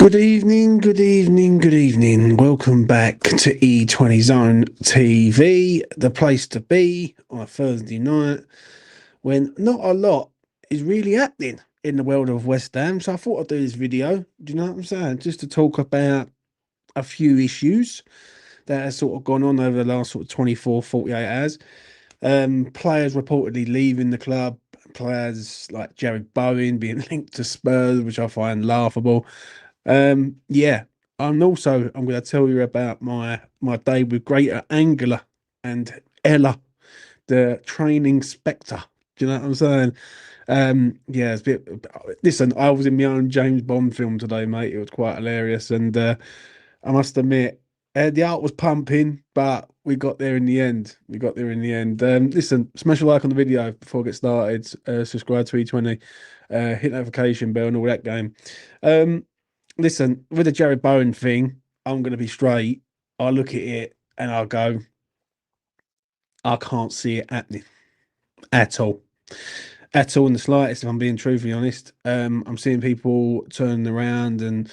Good evening, good evening, good evening. Welcome back to E20 Zone TV, the place to be on a Thursday night when not a lot is really happening in the world of West Ham. So I thought I'd do this video, do you know what I'm saying? Just to talk about a few issues that has sort of gone on over the last sort of 24, 48 hours. Players reportedly leaving the club, players like Jared Bowen being linked to Spurs, which I find laughable. Yeah, I'm going to tell you about my day with Greater Angela and Ella, the training spectre. Do you know what I'm saying? Yeah, it's a bit. Listen, I was in my own James Bond film today, mate. It was quite hilarious, and I must admit, the art was pumping, but we got there in the end. We got there in the end. Listen, smash a like on the video before I get started. Subscribe to E20, hit notification bell and all that game. Listen, with the Jared Bowen thing, I'm going to be straight. I look at it and I go, I can't see it happening at all. At all in the slightest, if I'm being truthfully honest. I'm seeing people turning around and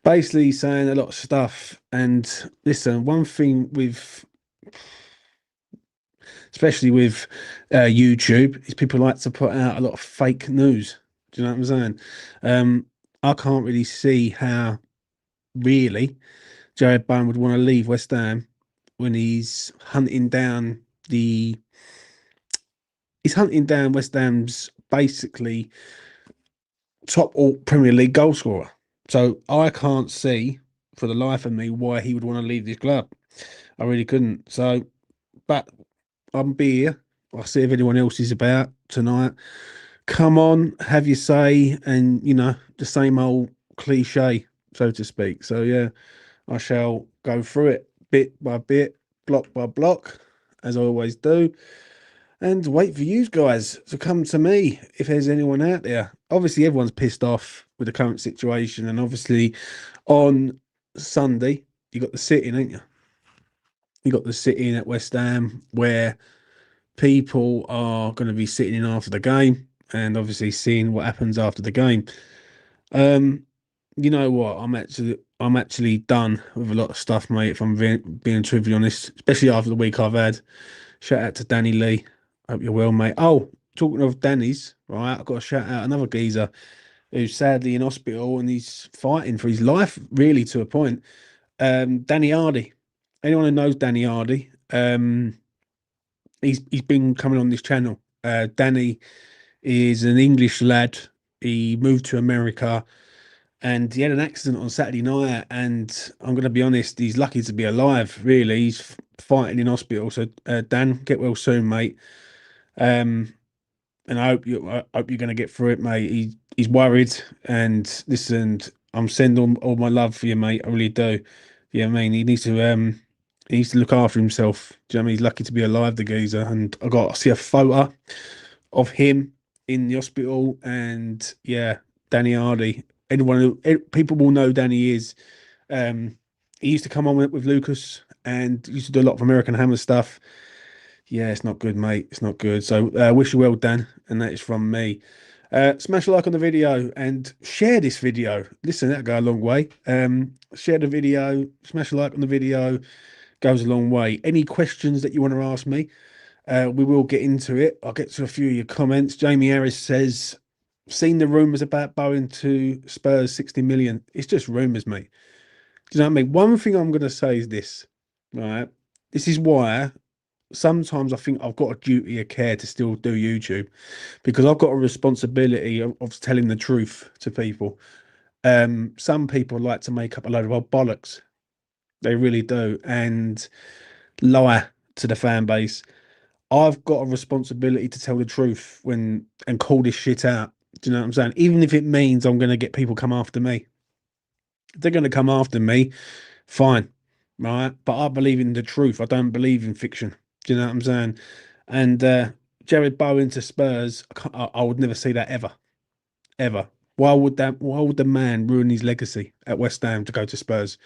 basically saying a lot of stuff. And listen, one thing with, especially with YouTube, is people like to put out a lot of fake news. Do you know what I'm saying? I can't really see how really Jared Bowen would want to leave West Ham when he's hunting down West Ham's basically top all Premier League goal scorer. So I can't see for the life of me why he would want to leave this club. I really couldn't. So, but I'm here. I'll see if anyone else is about tonight. Come on, have your say, and the same old cliche, so to speak. So yeah, I shall go through it bit by bit, block by block, as I always do, and wait for you guys to come to me if there's anyone out there. Obviously, everyone's pissed off with the current situation, and obviously, on Sunday you got the sitting, ain't you? You got the sitting at West Ham where people are going to be sitting in after the game, and obviously seeing what happens after the game. You know what? I'm actually done with a lot of stuff, mate. If I'm being truthfully honest, especially after the week I've had. Shout out to Danny Lee. Hope you're well, mate. Oh, talking of Danny's, right? I've got to shout out another geezer who's sadly in hospital and he's fighting for his life, really, to a point. Danny Hardy. Anyone who knows Danny Hardy, he's been coming on this channel. Danny is an English lad. He moved to America and he had an accident on Saturday night. And I'm going to be honest, he's lucky to be alive, really. He's fighting in hospital. So, Dan, get well soon, mate. And I hope you're going to get through it, mate. He's worried. And listen, I'm sending all my love for you, mate. I really do. Yeah, I mean, he needs to look after himself. Do you know what I mean? He's lucky to be alive, the geezer. And I see a photo of him in the hospital, and yeah, Danny Hardy. People will know Danny is. He used to come on with Lucas and used to do a lot of American Hammer stuff. Yeah, it's not good, mate. It's not good. So wish you well, Dan, and that is from me. Smash a like on the video and share this video. Listen, that'll go a long way. Share the video, smash a like on the video, goes a long way. Any questions that you want to ask me, we will get into it. I'll get to a few of your comments. Jamie Harris says, seen the rumours about Bowen to Spurs 60 million. It's just rumours, mate. Do you know what I mean? One thing I'm going to say is this, right? This is why sometimes I think I've got a duty of care to still do YouTube, because I've got a responsibility of telling the truth to people. Some people like to make up a load of old bollocks. They really do. And lie to the fan base. I've got a responsibility to tell the truth and call this shit out. Do you know what I'm saying? Even if it means I'm going to get people come after me. If they're going to come after me, fine, right? But I believe in the truth. I don't believe in fiction. Do you know what I'm saying? And Jared Bowen to Spurs, I would never see that ever, ever. Why would the man ruin his legacy at West Ham to go to Spurs?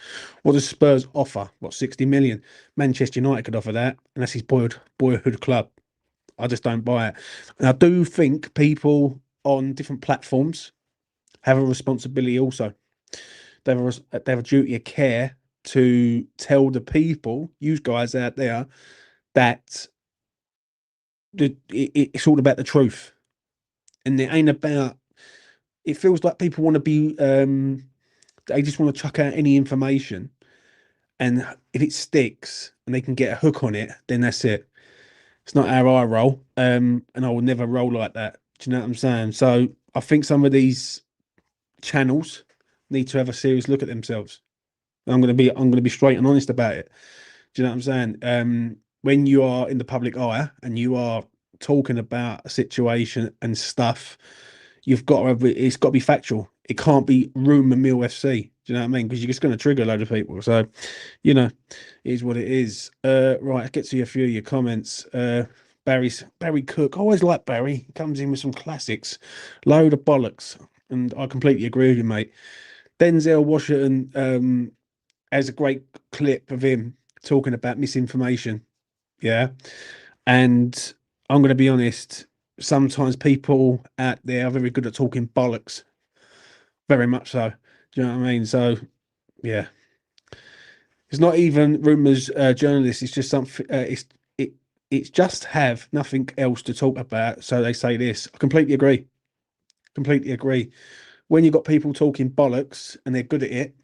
What does Spurs offer? What, 60 million? Manchester United could offer that, and that's his boyhood club. I just don't buy it. And I do think people on different platforms have a responsibility also. they have a duty of care to tell the people, you guys out there, that it's all about the truth, and it ain't about. It feels like people want to be. They just want to chuck out any information, and if it sticks and they can get a hook on it, then that's it. It's not how I roll, and I will never roll like that. Do you know what I'm saying? So I think some of these channels need to have a serious look at themselves. I'm gonna be straight and honest about it. Do you know what I'm saying? When you are in the public eye and you are talking about a situation and stuff, it's got to be factual. It can't be rumor mill FC. Do you know what I mean? Because you're just going to trigger a load of people. So, you know, it is what it is. Right, I'll get to a few of your comments. Barry Cook. I always like Barry. He comes in with some classics, load of bollocks, and I completely agree with you, mate. Denzel Washington has a great clip of him talking about misinformation. Yeah, and I'm going to be honest. Sometimes people out there are very good at talking bollocks. Very much so. Do you know what I mean? So, yeah, it's not even rumors, journalists. It's just something. It's just have nothing else to talk about, so they say this. I completely agree. Completely agree. When you've got people talking bollocks and they're good at it,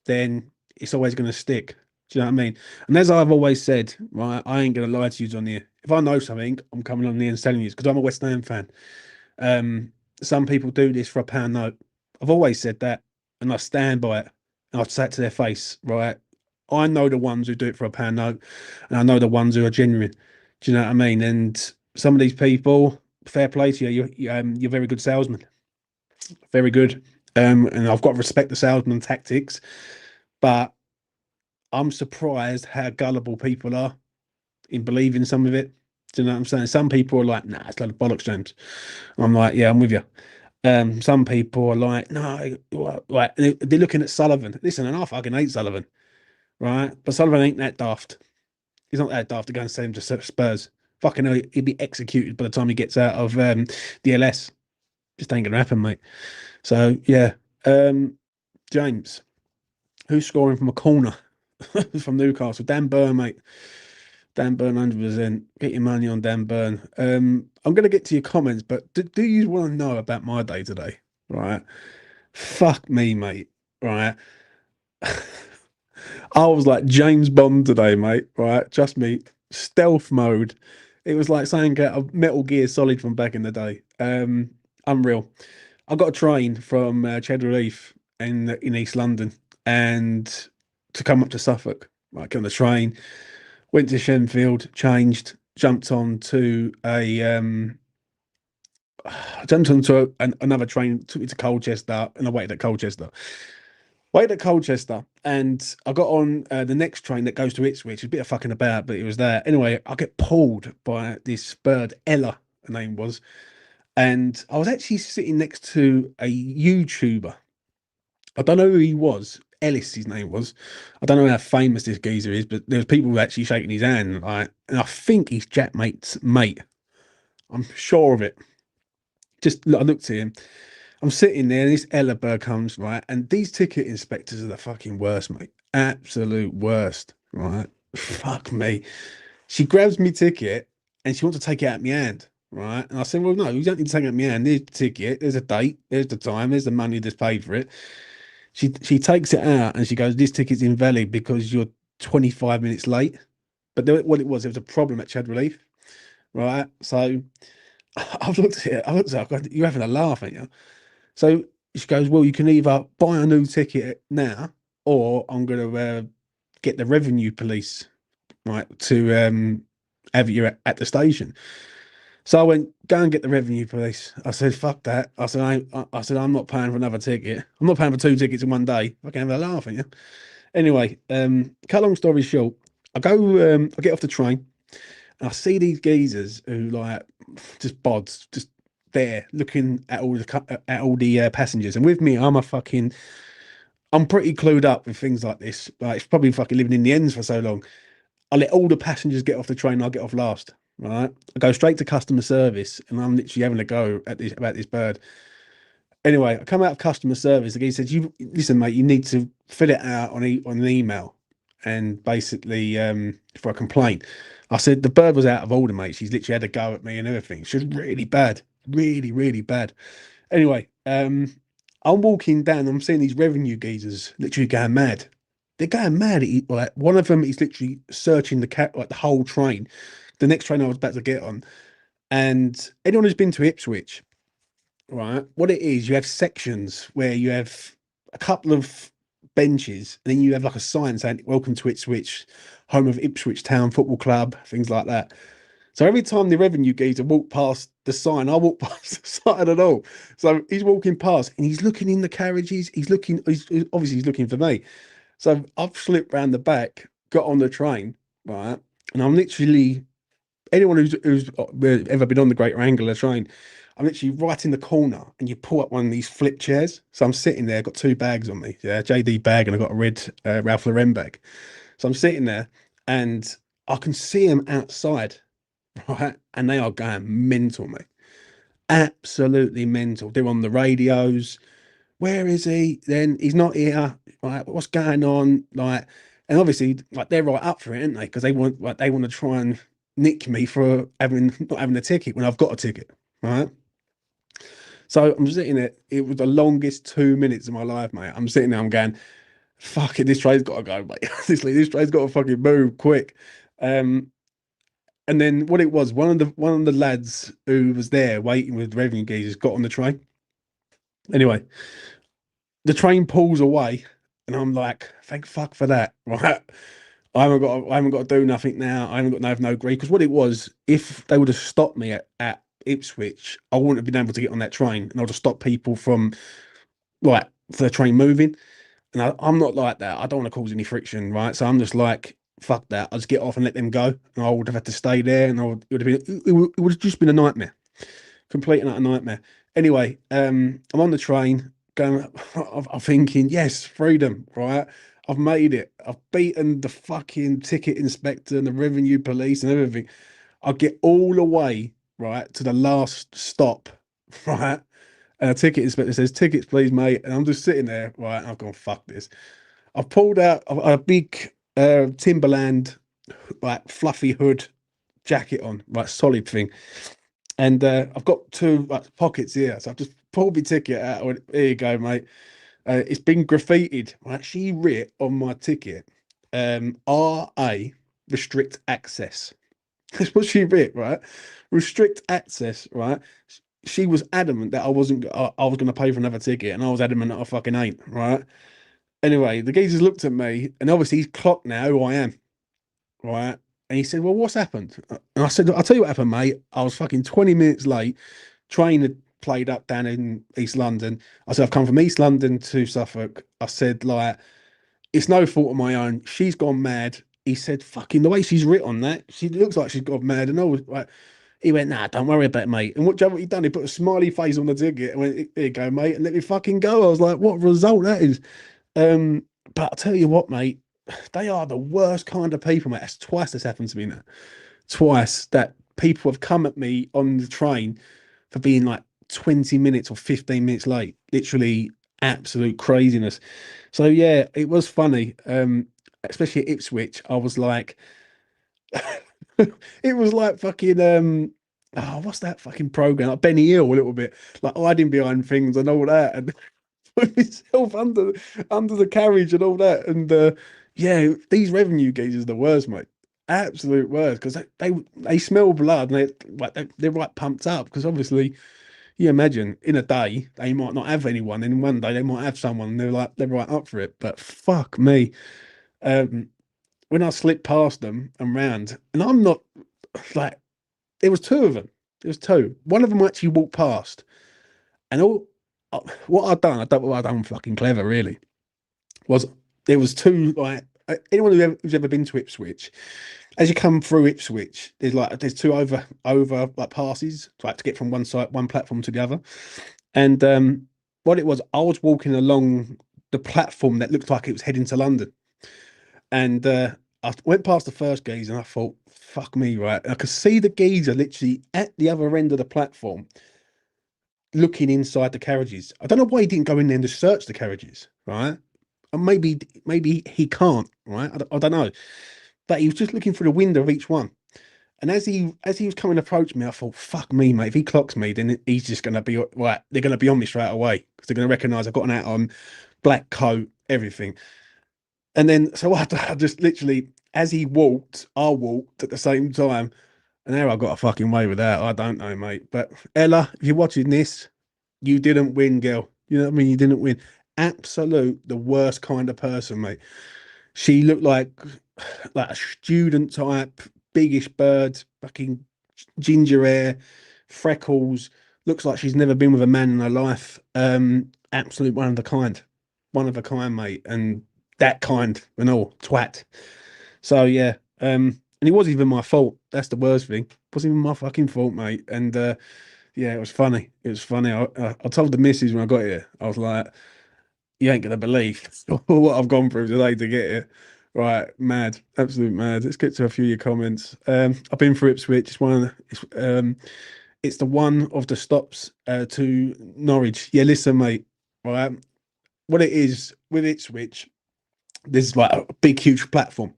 then it's always going to stick. Do you know what I mean? And as I've always said, right, I ain't going to lie to you on here. If I know something, I'm coming on here and telling you because I'm a West Ham fan. Some people do this for a pound note. I've always said that, and I stand by it. And I've said to their face, right? I know the ones who do it for a pound note, and I know the ones who are genuine. Do you know what I mean? And some of these people, fair play to you. You're very good salesman, very good. And I've got to respect the salesman tactics, but I'm surprised how gullible people are in believing some of it. Do you know what I'm saying? Some people are like, nah, it's a lot of bollocks, James. I'm like, yeah, I'm with you. Some people are like, no, right. They're looking at Sullivan. Listen, and I fucking hate Sullivan, right? But Sullivan ain't that daft. He's not that daft to go and send him to Spurs. Fucking hell, he'd be executed by the time he gets out of the LS. Just ain't gonna happen, mate. So yeah, James, who's scoring from a corner from Newcastle? Dan Burn, mate. Dan Burn, 100%. Get your money on Dan Burn. I'm going to get to your comments, but do you want to know about my day today? Right. Fuck me, mate. Right. I was like James Bond today, mate. Right. Trust me. Stealth mode. It was like saying a Metal Gear Solid from back in the day. Unreal. I got a train from Cheddar Relief in East London and to come up to Suffolk. Right, get on the train, went to Shenfield, changed, jumped on to another train, took me to Colchester, and I waited at Colchester. Waited at Colchester, and I got on the next train that goes to Ipswich. It's a bit of fucking about, but it was there. Anyway, I get pulled by this bird, Ella, her name was, and I was actually sitting next to a YouTuber. I don't know who he was. Ellis, his name was. I don't know how famous this geezer is, but there was people actually shaking his hand, like, and I think he's Jack Mate's mate. I'm sure of it. Just I looked at him. I'm sitting there, and this Ella bird comes right, and these ticket inspectors are the fucking worst, mate. Absolute worst, right? Fuck me. She grabs me ticket, and she wants to take it out of my hand, right? And I said, well, no, you don't need to take it out of my hand. There's the ticket. There's a date. There's the time. There's the money that's paid for it. She takes it out and she goes, "This ticket's invalid because you're 25 minutes late." But what it was a problem at Chad Relief, right? So I've looked at it. I looked at it. You're having a laugh, aren't you? So she goes, "Well, you can either buy a new ticket now, or I'm going to get the revenue police, right, to have you at the station." So I went, go and get the revenue police. I said, fuck that. I said, I'm not paying for another ticket. I'm not paying for two tickets in one day. I can have a laugh at you. Anyway, cut long story short, I get off the train and I see these geezers who like just bods, just there looking at all the passengers. And with me, I'm pretty clued up with things like this. Like it's probably fucking living in the ends for so long. I let all the passengers get off the train. I get off last. Right, I go straight to customer service, and I'm literally having a go at this about this bird. Anyway, I come out of customer service. The guy said, "You listen, mate. You need to fill it out on an email, and basically for a complaint." I said the bird was out of order, mate. She's literally had a go at me and everything. She was really bad, really, really bad. Anyway, I'm walking down. I'm seeing these revenue geezers literally going mad. They're going mad. Like one of them is literally searching the cat like the whole train, the next train I was about to get on. And anyone who's been to Ipswich, right? What it is, you have sections where you have a couple of benches, and then you have like a sign saying "Welcome to Ipswich, home of Ipswich Town Football Club," things like that. So every time the revenue geezer walk past the sign, I walk past the sign and all. So he's walking past and he's looking in the carriages. He's looking. Obviously he's looking for me. So I've slipped round the back, got on the train, right, and I'm literally anyone who's ever been on the Greater Anglia train, I'm literally right in the corner, and you pull up one of these flip chairs. So I'm sitting there, got two bags on me, yeah, JD bag, and I got a red Ralph Lauren bag. So I'm sitting there, and I can see them outside, right, and they are going mental, mate, absolutely mental. They're on the radios. Where is he? Then he's not here. Right, what's going on? Like, and obviously, like they're right up for it, aren't they? Because they want to try and nick me for having not having a ticket when I've got a ticket, right? So I'm sitting there. It was the longest 2 minutes of my life, mate. I'm sitting there. I'm going, fuck it. This train's got to go, mate. Honestly, this train's got to fucking move quick. Um, and then what it was, one of the lads who was there waiting with revenue geezers got on the train. Anyway, the train pulls away, and I'm like, thank fuck for that, right? I haven't got to do nothing now. I haven't got no grief. Because what it was, if they would have stopped me at Ipswich, I wouldn't have been able to get on that train, and I'd have stopped people from like the train moving. And I'm not like that. I don't want to cause any friction, right? So I'm just like, fuck that. I'll just get off and let them go. And I would have had to stay there, and it would have been it would have just been a nightmare, complete and utter nightmare. Anyway, I'm on the train going. I'm thinking, yes, freedom, right? I've made it. I've beaten the fucking ticket inspector and the revenue police and everything. I get all the way right to the last stop, right? And a ticket inspector says, "Tickets, please, mate." And I'm just sitting there, right? And I've gone, "Fuck this." I've pulled out a big Timberland, like fluffy hood jacket on, right, solid thing, and I've got two like, pockets here, so I've just pulled my ticket out. I went, here you go, mate. It's been graffitied. Right, she writ on my ticket, RA restrict access. That's what she writ, right? Restrict access, right? She was adamant that I wasn't. I was going to pay for another ticket, and I was adamant that I fucking ain't, right? Anyway, the geezers looked at me, and obviously he's clocked now who I am, right? And he said, "Well, what's happened?" And I said, "I'll tell you what happened, mate. I was fucking 20 minutes late. Train had played up down in East London. I said, I've come from East London to Suffolk. I said, like, it's no fault of my own. She's gone mad." He said, fucking the way she's writ on that, she looks like she's gone mad. And I was like, he went, nah, don't worry about it, mate. And what do you know what he done? He put a smiley face on the ticket and went, here you go, mate, and let me fucking go. I was like, what a result that is. Um, but I'll tell you what, mate, they are the worst kind of people, mate. That's twice that's happened to me now. Twice that people have come at me on the train for being like 20 minutes or 15 minutes late. Literally absolute craziness. So yeah, it was funny. Especially at Ipswich, I was like it was like fucking oh, what's that fucking program? Like Benny Hill a little bit, like hiding behind things and all that, and put himself under the carriage and all that. And yeah, these revenue geezers are the worst, mate. Absolute worst because they smell blood and they're right pumped up because obviously you imagine in a day they might not have anyone, and in one day they might have someone. And they're like they're right up for it, but fuck me. Um, when I slipped past them and round, and I'm not like there was two of them. There was two. One of them actually walked past, and all what I don't what I done fucking clever really was there was two like anyone who's ever been to Ipswich, as you come through Ipswich, there's two over like passes like to get from one platform to the other, and what it was, I was walking along the platform that looked like it was heading to London, and I went past the first geezer and I thought, fuck me, right? And I could see the geezer literally at the other end of the platform, looking inside the carriages. I don't know why he didn't go in there and just search the carriages, right? And maybe he can't, right? I don't know. But he was just looking through the window of each one. And as he was coming to approach me, I thought, fuck me, mate. If he clocks me, then he's just gonna be right. They're gonna be on me straight away because they're gonna recognise I've got an hat on, black coat, everything. And then so I just literally, as he walked, I walked at the same time. And there I got a fucking way with that. I don't know, mate. But Ella, if you're watching this, you didn't win, girl. You know what I mean? You didn't win. Absolute the worst kind of person, mate. She looked like a student type, biggish bird, fucking ginger hair, freckles. Looks like she's never been with a man in her life. Absolute one of a kind, mate, and that kind and all twat. So yeah, and it wasn't even my fault. That's the worst thing. It wasn't even my fucking fault, mate. And yeah, it was funny. It was funny. I told the missus when I got here, I was like, "You ain't gonna believe what I've gone through today to get here." Right, mad, absolute mad. Let's get to a few of your comments. I've been through Ipswich. It's the one of the stops to Norwich. Yeah, listen, mate. Right, what it is with Ipswich, there's like a big, huge platform,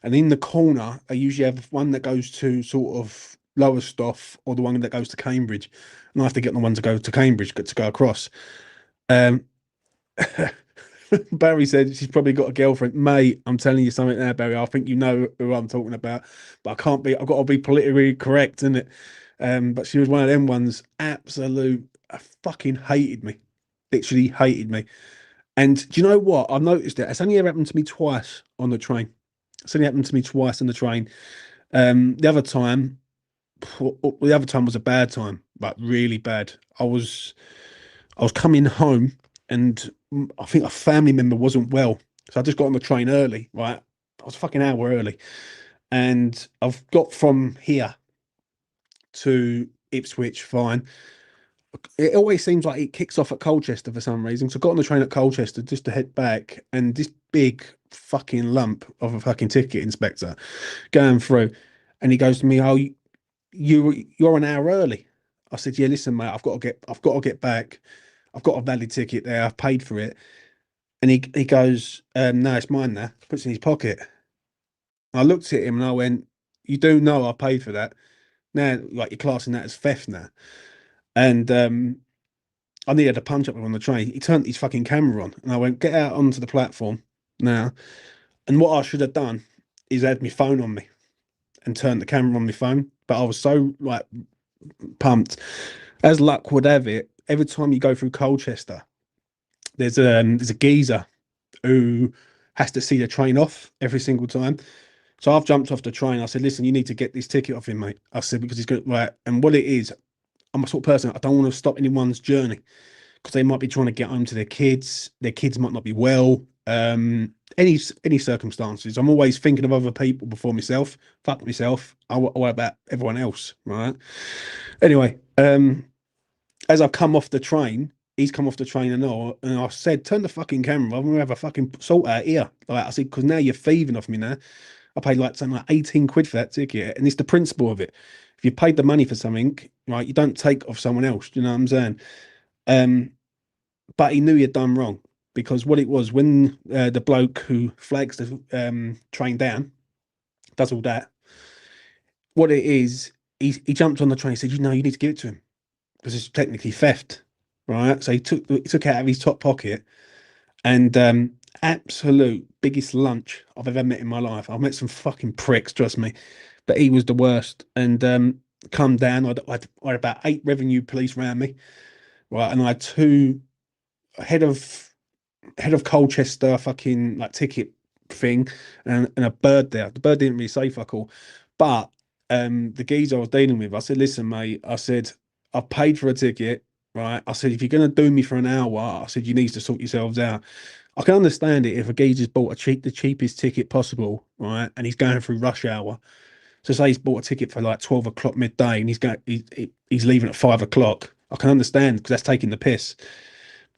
and in the corner, I usually have one that goes to sort of Lowestoft or the one that goes to Cambridge, and I have to get the one to go to Cambridge to go across. Um, Barry said she's probably got a girlfriend. Mate, I'm telling you something there, Barry. I think you know who I'm talking about, but I can't be. I've got to be politically correct, isn't it? But she was one of them ones. Absolute, fucking hated me. Literally hated me. And do you know what? I've noticed it. It's only ever happened to me twice on the train. It's only happened to me twice on the train. The other time, was a bad time, like really bad. I was coming home, and I think a family member wasn't well, so I just got on the train early. Right, I was a fucking hour early, and I've got from here to Ipswich fine. It always seems like it kicks off at Colchester for some reason. So I got on the train at Colchester just to head back, and this big fucking lump of a fucking ticket inspector going through, and he goes to me, "Oh, you're an hour early." I said, "Yeah, listen, mate, I've got to get back. I've got a valid ticket there. I've paid for it." And he goes, "No, it's mine now." Puts it in his pocket. I looked at him and I went, "You do know I paid for that. Now, like you're classing that as theft now." And I needed to punch up him on the train. He turned his fucking camera on, and I went, "Get out onto the platform now." And what I should have done is had my phone on me and turned the camera on my phone. But I was so like pumped. As luck would have it, every time you go through Colchester, there's a geezer who has to see the train off every single time. So I've jumped off the train. I said, "Listen, you need to get this ticket off him, mate." I said, because he's going to, right. And what it is, I'm a sort of person, I don't want to stop anyone's journey because they might be trying to get home to their kids. Their kids might not be well. Any circumstances. I'm always thinking of other people before myself. Fuck myself. I worry about everyone else, right? Anyway, as I've come off the train, he's come off the train and all, and I said, "Turn the fucking camera. I'm gonna have a fucking sort out here." Like I said, because now you're thieving off me now. I paid like something like 18 quid for that ticket, and it's the principle of it. If you paid the money for something, right, you don't take off someone else. Do you know what I'm saying? Um, but he knew he'd done wrong because what it was when the bloke who flags the train down does all that. What it is, he jumped on the train. He said, "You know, you need to give it to him because it's technically theft, right?" So he took it out of his top pocket, and absolute biggest lunch I've ever met in my life. I've met some fucking pricks, trust me, but he was the worst. And come down, I had about 8 revenue police around me, right, and I had 2 head of Colchester fucking like ticket thing, and a bird there. The bird didn't really say fuck all, but the geezer I was dealing with, I said, "Listen, mate," I said, "I've paid for a ticket, right?" I said, "If you're gonna do me for an hour," I said, "you need to sort yourselves out." I can understand it if a geezer's bought the cheapest ticket possible, right, and he's going through rush hour. So say he's bought a ticket for like 12 o'clock midday, and he's leaving at 5 o'clock. I can understand because that's taking the piss.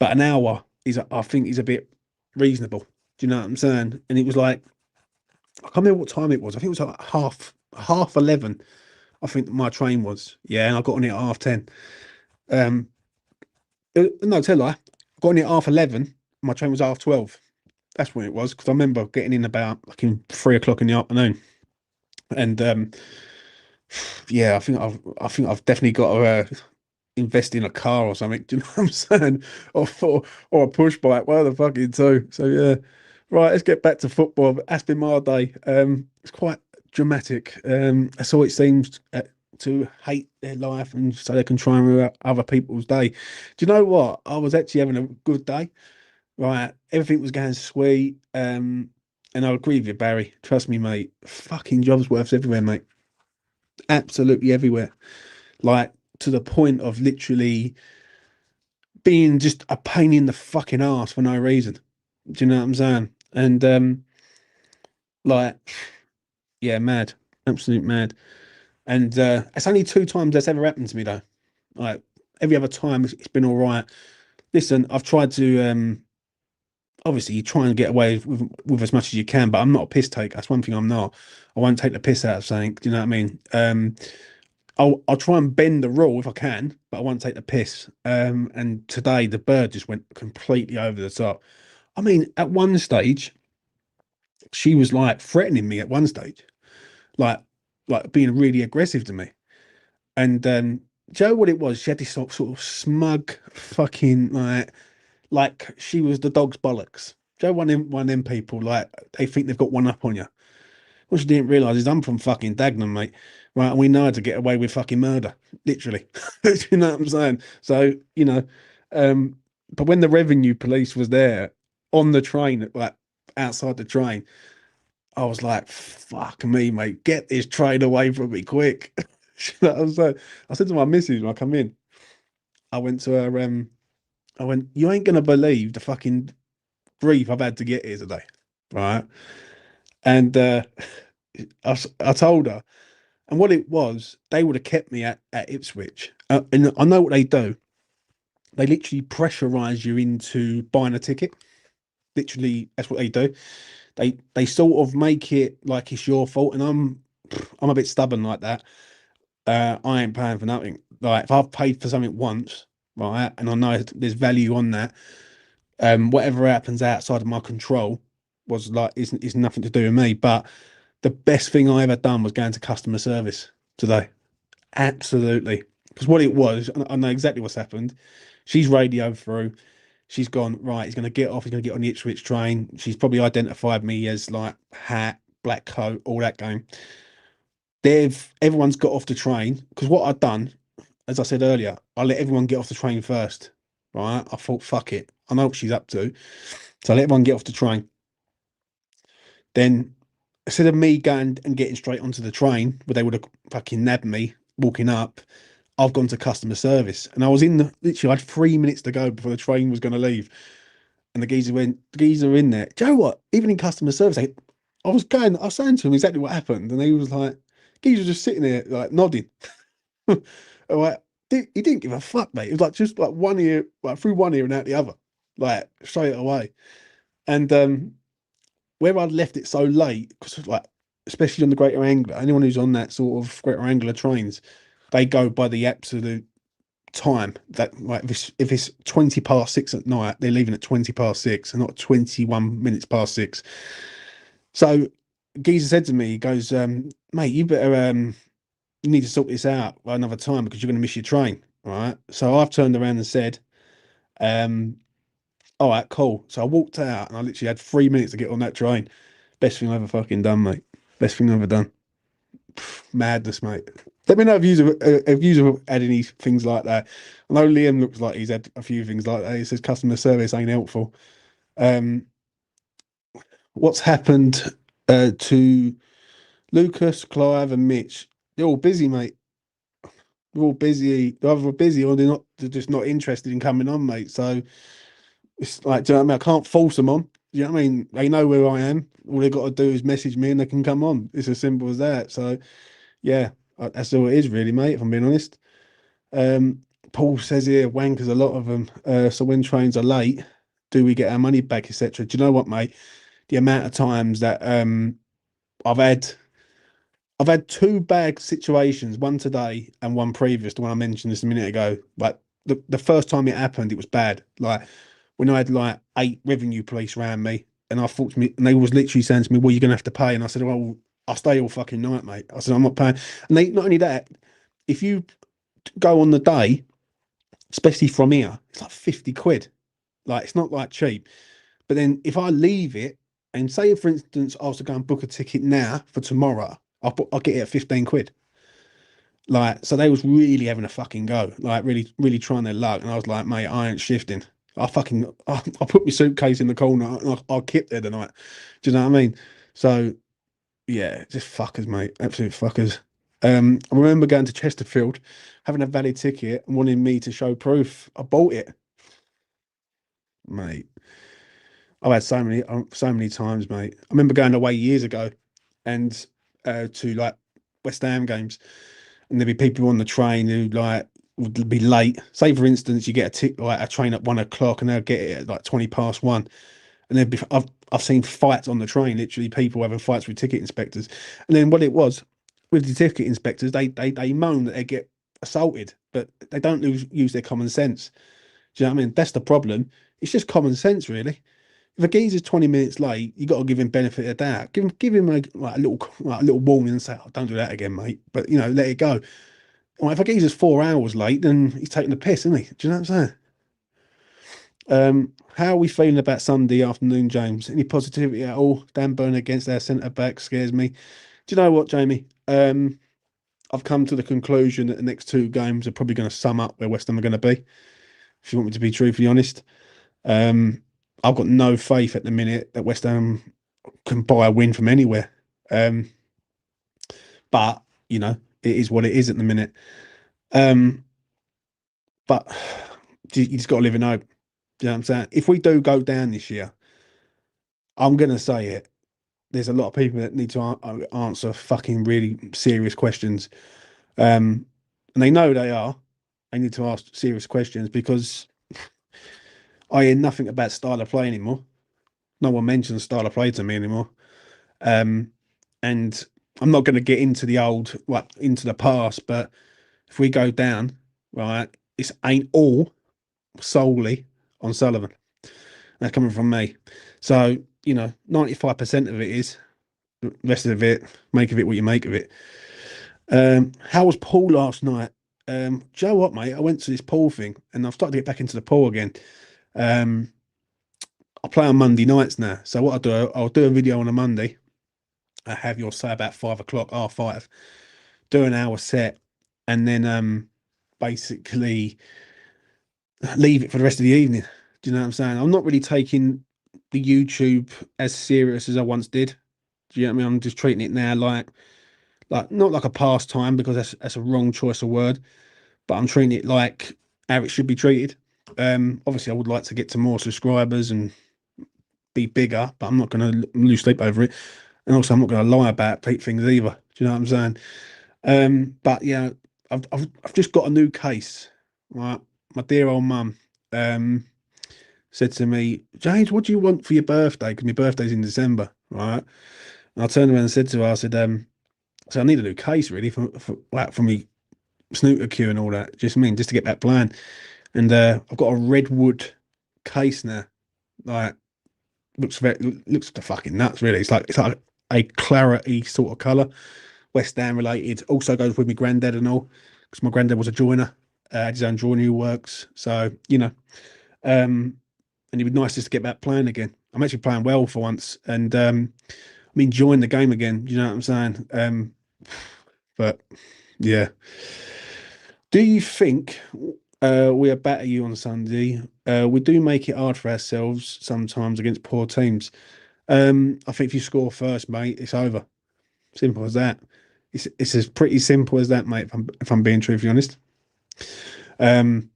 But an hour is, I think, is a bit reasonable. Do you know what I'm saying? And it was like, I can't remember what time it was. I think it was like half 11. I think my train was, yeah, and I got on it at half 10. Um, No, tell a lie. Got in at 11:30. My train was 12:30. That's when it was, because I remember getting in about like in 3 o'clock in the afternoon. And yeah, I think I've definitely got to invest in a car or something. Do you know what I'm saying? Or a push bike, one of the fucking two. So yeah, right. Let's get back to football. That's been my day. It's quite dramatic. That's all it seems to hate their life, and so they can try and ruin other people's day. Do you know what? I was actually having a good day. Right, everything was going sweet. And I agree with you, Barry. Trust me, mate. Fucking jobs worths everywhere, mate. Absolutely everywhere. Like, to the point of literally being just a pain in the fucking ass for no reason. Do you know what I'm saying? And like, yeah, mad, absolute mad. And it's only two times that's ever happened to me though. Like every other time, it's been all right. Listen, I've tried to obviously you try and get away with as much as you can, but I'm not a piss taker. That's one thing I'm not. I won't take the piss out of something. Do you know what I mean? I'll try and bend the rule if I can, but I won't take the piss. And today the bird just went completely over the top. I mean, at one stage, she was like threatening me at one stage, like being really aggressive to me. And do you know what it was? She had this sort of smug fucking like she was the dog's bollocks. Do you know one of them people like they think they've got one up on you. What she didn't realise is I'm from fucking Dagenham, mate. Right, and we know how to get away with fucking murder, literally. You know what I'm saying? So, um, but when the revenue police was there on the train, like outside the train, I was like, fuck me, mate, get this train away from me quick. I said to my missus when I come in, I went to her, I went, you ain't gonna believe the fucking grief I've had to get here today. Right. And I told her, and what it was, they would have kept me at Ipswich. And I know what they do. They literally pressurize you into buying a ticket. Literally, that's what they do. They sort of make it like it's your fault, and I'm a bit stubborn like that. I ain't paying for nothing. Like if I've paid for something once, right, and I know there's value on that, whatever happens outside of my control was like is nothing to do with me. But the best thing I ever done was going to customer service today. Absolutely. Because what it was, I know exactly what's happened. She's radioed through. She's gone, right, he's going to get off. He's going to get on the Ipswich train. She's probably identified me as like hat, black coat, all that going. Everyone's got off the train. Because what I'd done, as I said earlier, I let everyone get off the train first. Right. I thought, fuck it. I know what she's up to. So I let everyone get off the train. Then instead of me going and getting straight onto the train, where they would have fucking nabbed me walking up, I've gone to customer service, and I was in literally. I had 3 minutes to go before the train was going to leave, and the geezer in there. Do you know what? Even in customer service, I was saying to him exactly what happened, and he was like, geezer just sitting there like nodding. Like, he didn't give a fuck, mate. It was like just like one ear, like through one ear and out the other, like straight away. And where I'd left it so late, because like especially on the Greater Anglia, anyone who's on that sort of Greater Anglia trains, they go by the absolute time that like if it's 20 past 6 at night, they're leaving at 20 past 6 and not 21 minutes past 6. So Geezer said to me, he goes, mate, you better you need to sort this out by another time because you're going to miss your train. All right. So I've turned around and said, um, all right, cool. So I walked out and I literally had 3 minutes to get on that train. Best thing I've ever fucking done, mate. Best thing I've ever done. Madness, mate. Let me know if you've had any things like that. I know Liam looks like he's had a few things like that. He says customer service ain't helpful. Um, what's happened to Lucas, Clive, and Mitch? They're all busy, mate. They're all busy. They're either busy or they're just not interested in coming on, mate. So it's like, do you know what I mean? I can't force them on. Do you know what I mean? They know where I am. All they've got to do is message me and they can come on. It's as simple as that. So yeah, that's all it is, really, mate. If I'm being honest. Um, Paul says here, wankers, a lot of them. So when trains are late, do we get our money back, etc.? Do you know what, mate? The amount of times that I've had two bad situations, one today and one previous, the one I mentioned this a minute ago. Like the first time it happened, it was bad. Like when I had like 8 revenue police around me, and I thought to me, and they was literally saying to me, "Well, you're gonna have to pay," and I said, "Well, I'll stay all fucking night, mate." I said, "I'm not paying." And they not only that, if you go on the day, especially from here, it's like 50 quid. Like it's not like cheap. But then if I leave it and say, for instance, I was to go and book a ticket now for tomorrow, I'll get it at 15 quid. Like, so they was really having a fucking go, like really, really trying their luck. And I was like, mate, I ain't shifting. I'll put my suitcase in the corner and I'll keep there tonight. Do you know what I mean? So yeah, just fuckers, mate, absolute fuckers. I remember going to Chesterfield, having a valid ticket and wanting me to show proof. I bought it, mate. I've had so many times, mate. I remember going away years ago, and to like West Ham games, and there'd be people on the train who like would be late. Say for instance, you get like a train at 1 o'clock, and they'll get it at like 20 past 1, and then I've seen fights on the train, literally people having fights with ticket inspectors, and then what it was with the ticket inspectors, they moan that they get assaulted, but they don't use their common sense. Do you know what I mean? That's the problem. It's just common sense, really. If a geezer's 20 minutes late, you got to give him benefit of doubt. Give him like a little warning and say, "Oh, don't do that again, mate." But you know, let it go. Well, if a geezer's 4 hours late, then he's taking the piss, isn't he? Do you know what I'm saying? How are we feeling about Sunday afternoon, James? Any positivity at all? Dan Burn against our centre back scares me. Do you know what, Jamie? I've come to the conclusion that the next 2 games are probably going to sum up where West Ham are going to be. If you want me to be truthfully honest, um, I've got no faith at the minute that West Ham can buy a win from anywhere. Um, but you know, it is what it is at the minute. Um, but you just got to live in hope. You know what I'm saying? If we do go down this year, I'm gonna say it. There's a lot of people that need to answer fucking really serious questions, and they know they are. They need to ask serious questions because I hear nothing about style of play anymore. No one mentions style of play to me anymore. Um, and I'm not going to get into the old, like into the past, but if we go down, right, it ain't all solely on Sullivan. That's coming from me. So, you know, 95% of it is. The rest of it, make of it what you make of it. How was pool last night? Do you know what, mate? I went to this pool thing and I've started to get back into the pool again. Um, I play on Monday nights now. So what I'll do a video on a Monday. I have your say about 5 o'clock, R5, do an hour set, and then basically leave it for the rest of the evening. Do you know what I'm saying? I'm not really taking the YouTube as serious as I once did. Do you know what I mean? I'm just treating it now like not like a pastime because that's a wrong choice of word, but I'm treating it like how it should be treated. Obviously, I would like to get to more subscribers and be bigger, but I'm not going to lose sleep over it. And also, I'm not going to lie about things either. Do you know what I'm saying? But yeah, I've just got a new case. Right, my dear old mum um said to me, James, what do you want for your birthday? Because my birthday's in December, right? And I turned around and said to her, I said, so I need a new case really for me snooker queue and all that. Just mean just to get that plan. And I've got a redwood case now. Like looks the fucking nuts, really. It's like a clarity sort of colour. West Ham related. Also goes with my granddad and all, because my granddad was a joiner, had his own joinery works. So you know, and it'd be nice just to get back playing again. I'm actually playing well for once, and I'm enjoying the game again. You know what I'm saying? But yeah, do you think we are better you on Sunday? We do make it hard for ourselves sometimes against poor teams. I think if you score first, mate, it's over. Simple as that. It's as pretty simple as that, mate. If I'm being truthfully honest. Um,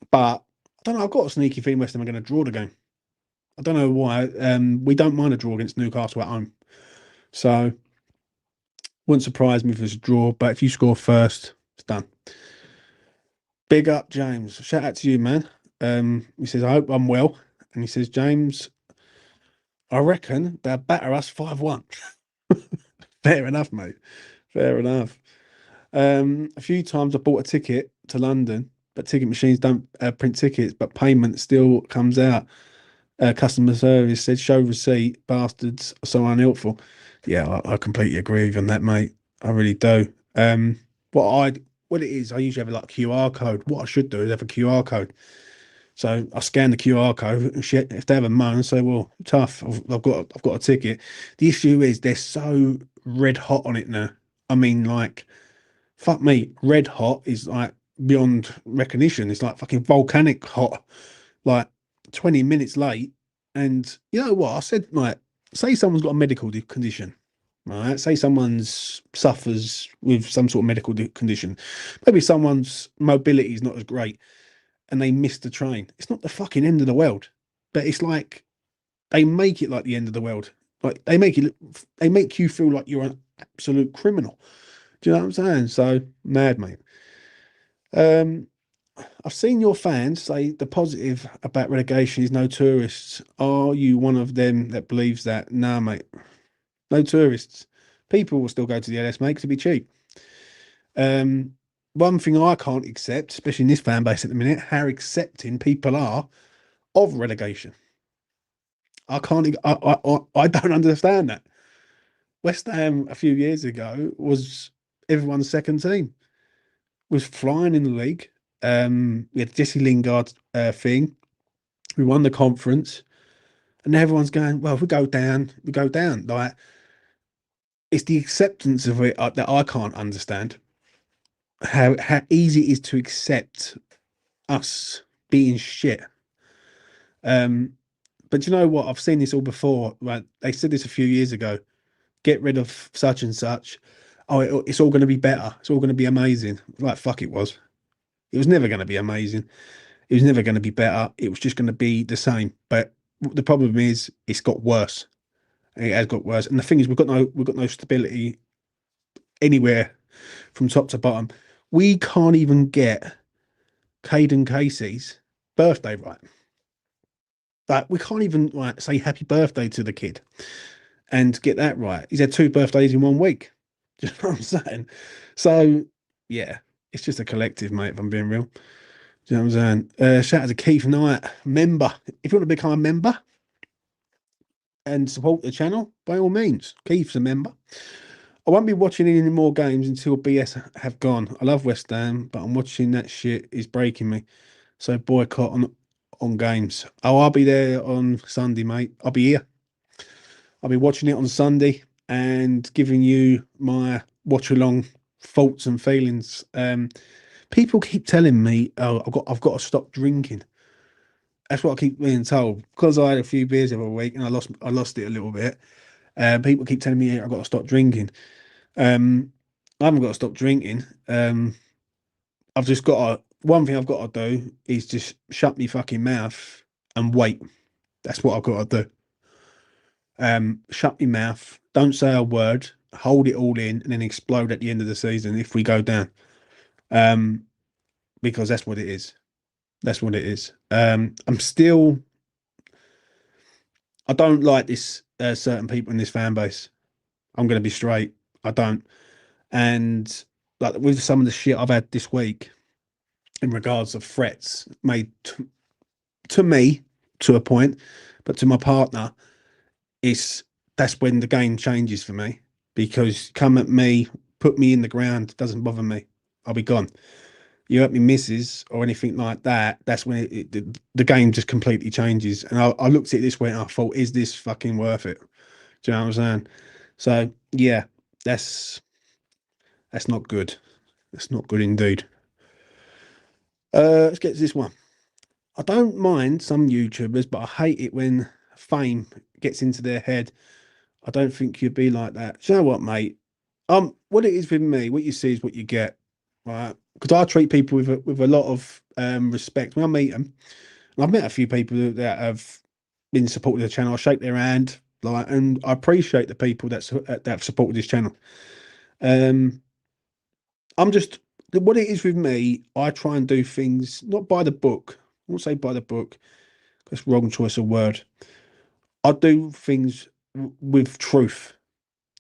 but I don't know. I've got a sneaky feeling West Ham are going to draw the game. I don't know why. We don't mind a draw against Newcastle at home, so wouldn't surprise me if it's a draw. But if you score first, it's done. Big up, James. Shout out to you, man. He says, I hope I'm well. And he says, James, I reckon they'll batter us 5-1. Fair enough, mate. Fair enough. A few times I bought a ticket to London but ticket machines don't print tickets, but payment still comes out. Customer service said, show receipt, bastards are so unhelpful. Yeah, I completely agree with you on that, mate. I really do. What I what it is, I usually have like a QR code. What I should do is have a QR code. So I scan the QR code and shit. If they have a moan, I say, well, tough. I've got a ticket. The issue is they're so red hot on it now. I mean, like, fuck me, red hot is like beyond recognition. It's like fucking volcanic hot. Like 20 minutes late. And you know what? I said, like, say someone's got a medical condition, right? Say someone's suffers with some sort of medical condition. Maybe someone's mobility is not as great and they miss the train. It's not the fucking end of the world, but it's like they make it like the end of the world. Like they make you feel like you're an absolute criminal. Do you know what I'm saying? So mad, mate. Um, I've seen your fans say the positive about relegation is no tourists. Are you one of them that believes that? Nah, mate, no tourists. People will still go to the LS, mate, to be cheap. One thing I can't accept, especially in this fan base at the minute, how accepting people are of relegation. I can't. I don't understand that. West Ham a few years ago was everyone's second team. Was flying in the league. We had Jesse Lingard thing. We won the conference, and everyone's going, "Well, if we go down, we go down." Like it's the acceptance of it that I can't understand. How easy it is to accept us being shit. Um, but you know what? I've seen this all before. Right? They said this a few years ago. Get rid of such and such. Oh, it's all going to be better. It's all going to be amazing. Like fuck, it was. It was never going to be amazing. It was never going to be better. It was just going to be the same. But the problem is, it's got worse. It has got worse. And the thing is, we've got no stability anywhere from top to bottom. We can't even get Caden Casey's birthday right. Like we can't even like say happy birthday to the kid and get that right. He's had two birthdays in 1 week. Do you know what I'm saying? So yeah, it's just a collective, mate. If I'm being real. Do you know what I'm saying? Shout out to Keith Knight, member. If you want to become a member and support the channel, by all means, Keith's a member. I won't be watching any more games until BS have gone. I love West Ham, but I'm watching that shit is breaking me. So boycott on games. Oh, I'll be there on Sunday, mate. I'll be here. I'll be watching it on Sunday and giving you my watch along thoughts and feelings. People keep telling me, "Oh, I've got to stop drinking." That's what I keep being told because I had a few beers the other week and I lost it a little bit. People keep telling me I've got to stop drinking. Um, I haven't got to stop drinking. I've just got to. One thing I've got to do is just shut my fucking mouth and wait. That's what I've got to do. Shut my mouth, don't say a word, hold it all in, and then explode at the end of the season if we go down. Um, because that's what it is. That's what it is. I'm still. I don't like this certain people in this fan base. I'm going to be straight. I don't. And like with some of the shit I've had this week in regards of threats made to me to a point, but to my partner, it's that's when the game changes for me because come at me, put me in the ground, doesn't bother me. I'll be gone. You hurt me misses or anything like that, that's when the game just completely changes. And I looked at it this way and I thought, is this fucking worth it? Do you know what I'm saying? So yeah, that's that's not good. That's not good indeed. Let's get to this one. I don't mind some YouTubers, but I hate it when fame gets into their head. I don't think you'd be like that. Do you know what, mate? What it is with me, what you see is what you get, right? Because I treat people with a lot of respect when I meet them. And I've met a few people that have been supporting the channel. I shake their hand, like, and I appreciate the people that have supported this channel. Um, I'm just what it is with me. I try and do things not by the book. I won't say by the book. That's wrong choice of word. I do things with truth.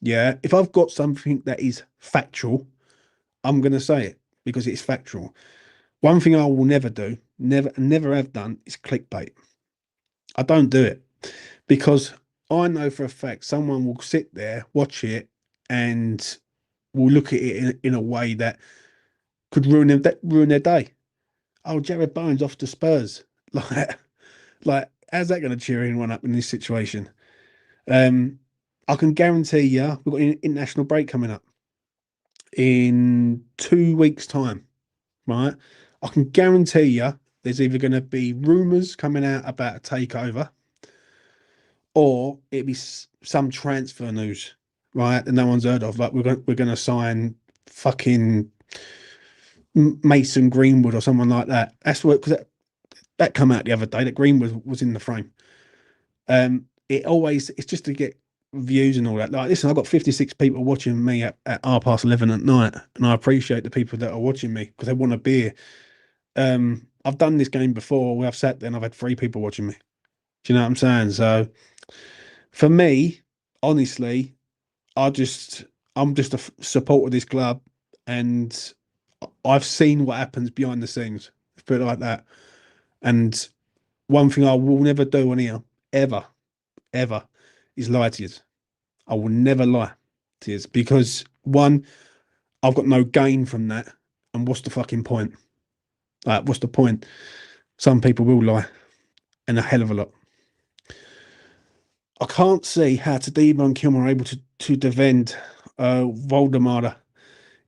Yeah. If I've got something that is factual, I'm going to say it because it's factual. One thing I will never do, never have done, is clickbait. I don't do it because I know for a fact someone will sit there, watch it, and will look at it in a way that could ruin their day. Oh, Jared Bowen's off to Spurs. Like, like, how's that going to cheer anyone up in this situation? Um, I can guarantee you we've got an international break coming up in 2 weeks' time, right? I can guarantee you there's either going to be rumours coming out about a takeover, or it'd be some transfer news, right? That no one's heard of. Like we're going to sign fucking Mason Greenwood or someone like that. That's what, because that come out the other day that Greenwood was in the frame. It's just to get views and all that. Like, listen, I've got 56 people watching me at 11:30 at night, and I appreciate the people that are watching me because they want a beer. I've done this game before where I've sat there and I've had 3 people watching me. Do you know what I'm saying? So for me, honestly, I'm just a supporter of this club, and I've seen what happens behind the scenes. Let's put it like that. And one thing I will never do on here, ever, ever, is lie to you. I will never lie to you because one, I've got no gain from that. And what's the fucking point? Like, what's the point? Some people will lie, and a hell of a lot. I can't see how Tadibo and Kilman are able to defend Voldemar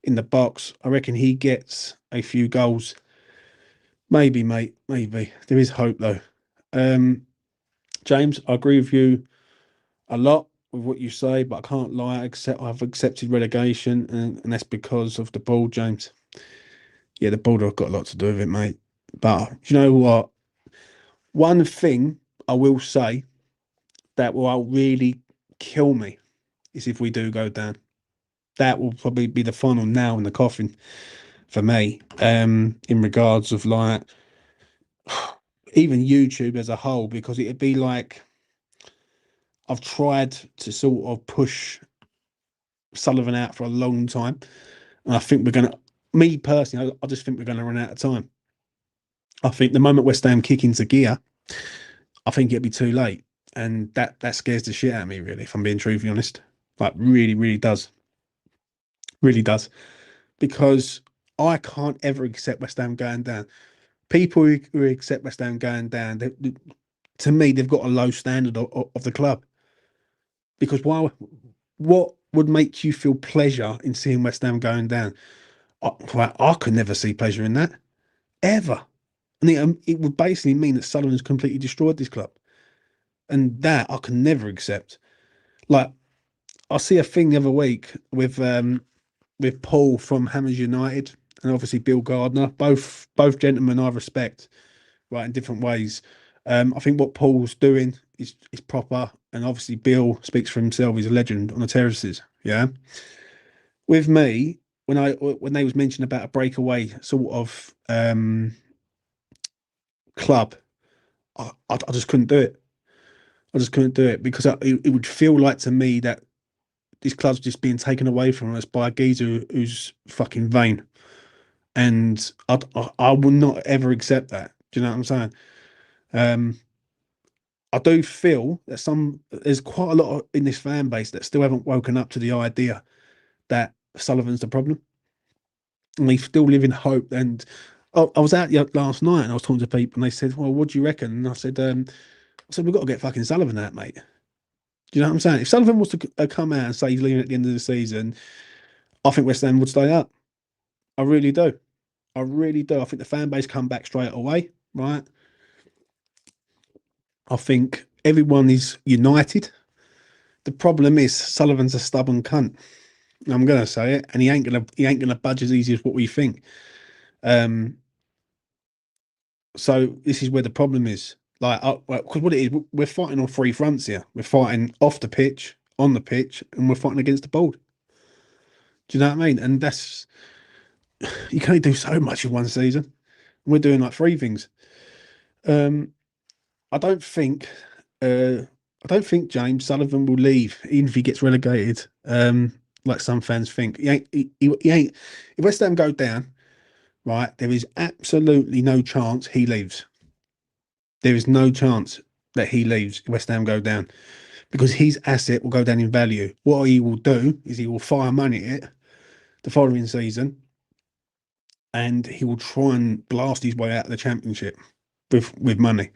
in the box. I reckon he gets a few goals. Maybe, mate. Maybe. There is hope, though. James, I agree with you a lot with what you say, but I can't lie. I've accepted relegation, and that's because of the ball, James. Yeah, the ball have got a lot to do with it, mate. But you know what? One thing I will say that will really kill me is if we do go down. That will probably be the final nail in the coffin for me. In regards of like even YouTube as a whole, because it'd be like I've tried to sort of push Sullivan out for a long time, and I think we're gonna. Me personally, I just think we're going to run out of time. I think the moment West Ham kick into gear, I think it'd be too late, and that scares the shit out of me. Really, if I'm being truthfully honest, like really, really does, because I can't ever accept West Ham going down. People who accept West Ham going down, to me, they've got a low standard of the club. Because why? What would make you feel pleasure in seeing West Ham going down? I could never see pleasure in that ever. And it would basically mean that Sullivan's completely destroyed this club, and that I can never accept. Like I see a thing the other week with Paul from Hammers United and obviously Bill Gardner. Both gentlemen I respect, right, in different ways. I think what Paul's doing is proper, and obviously Bill speaks for himself. He's a legend on the terraces. Yeah. With me, when they was mentioned about a breakaway sort of club, I just couldn't do it. I just couldn't do it because it would feel like to me that this club's just being taken away from us by a geezer who's fucking vain, and I will not ever accept that. Do you know what I'm saying? Um, I do feel that there's quite a lot in this fan base that still haven't woken up to the idea that Sullivan's the problem, and they still live in hope. And I was out last night and I was talking to people, and they said, "Well, what do you reckon?" And I said, "We've got to get fucking Sullivan out, mate." Do you know what I'm saying? If Sullivan was to come out and say he's leaving at the end of the season, I think West Ham would stay up. I really do. I really do. I think the fan base come back straight away, right? I think everyone is united. The problem is Sullivan's a stubborn cunt. I'm gonna say it, and he ain't gonna budge as easy as what we think. Um, so this is where the problem is. Like, because what it is, we're fighting on 3 fronts here. We're fighting off the pitch, on the pitch, and we're fighting against the board. Do you know what I mean? And that's you can only do so much in one season. We're doing like 3 things. Um, I don't think, I don't think James Sullivan will leave, even if he gets relegated. Like some fans think, he ain't. He ain't. If West Ham go down, right? There is absolutely no chance he leaves. There is no chance that he leaves. West Ham go down because his asset will go down in value. What he will do is he will fire money at it the following season, and he will try and blast his way out of the Championship with money.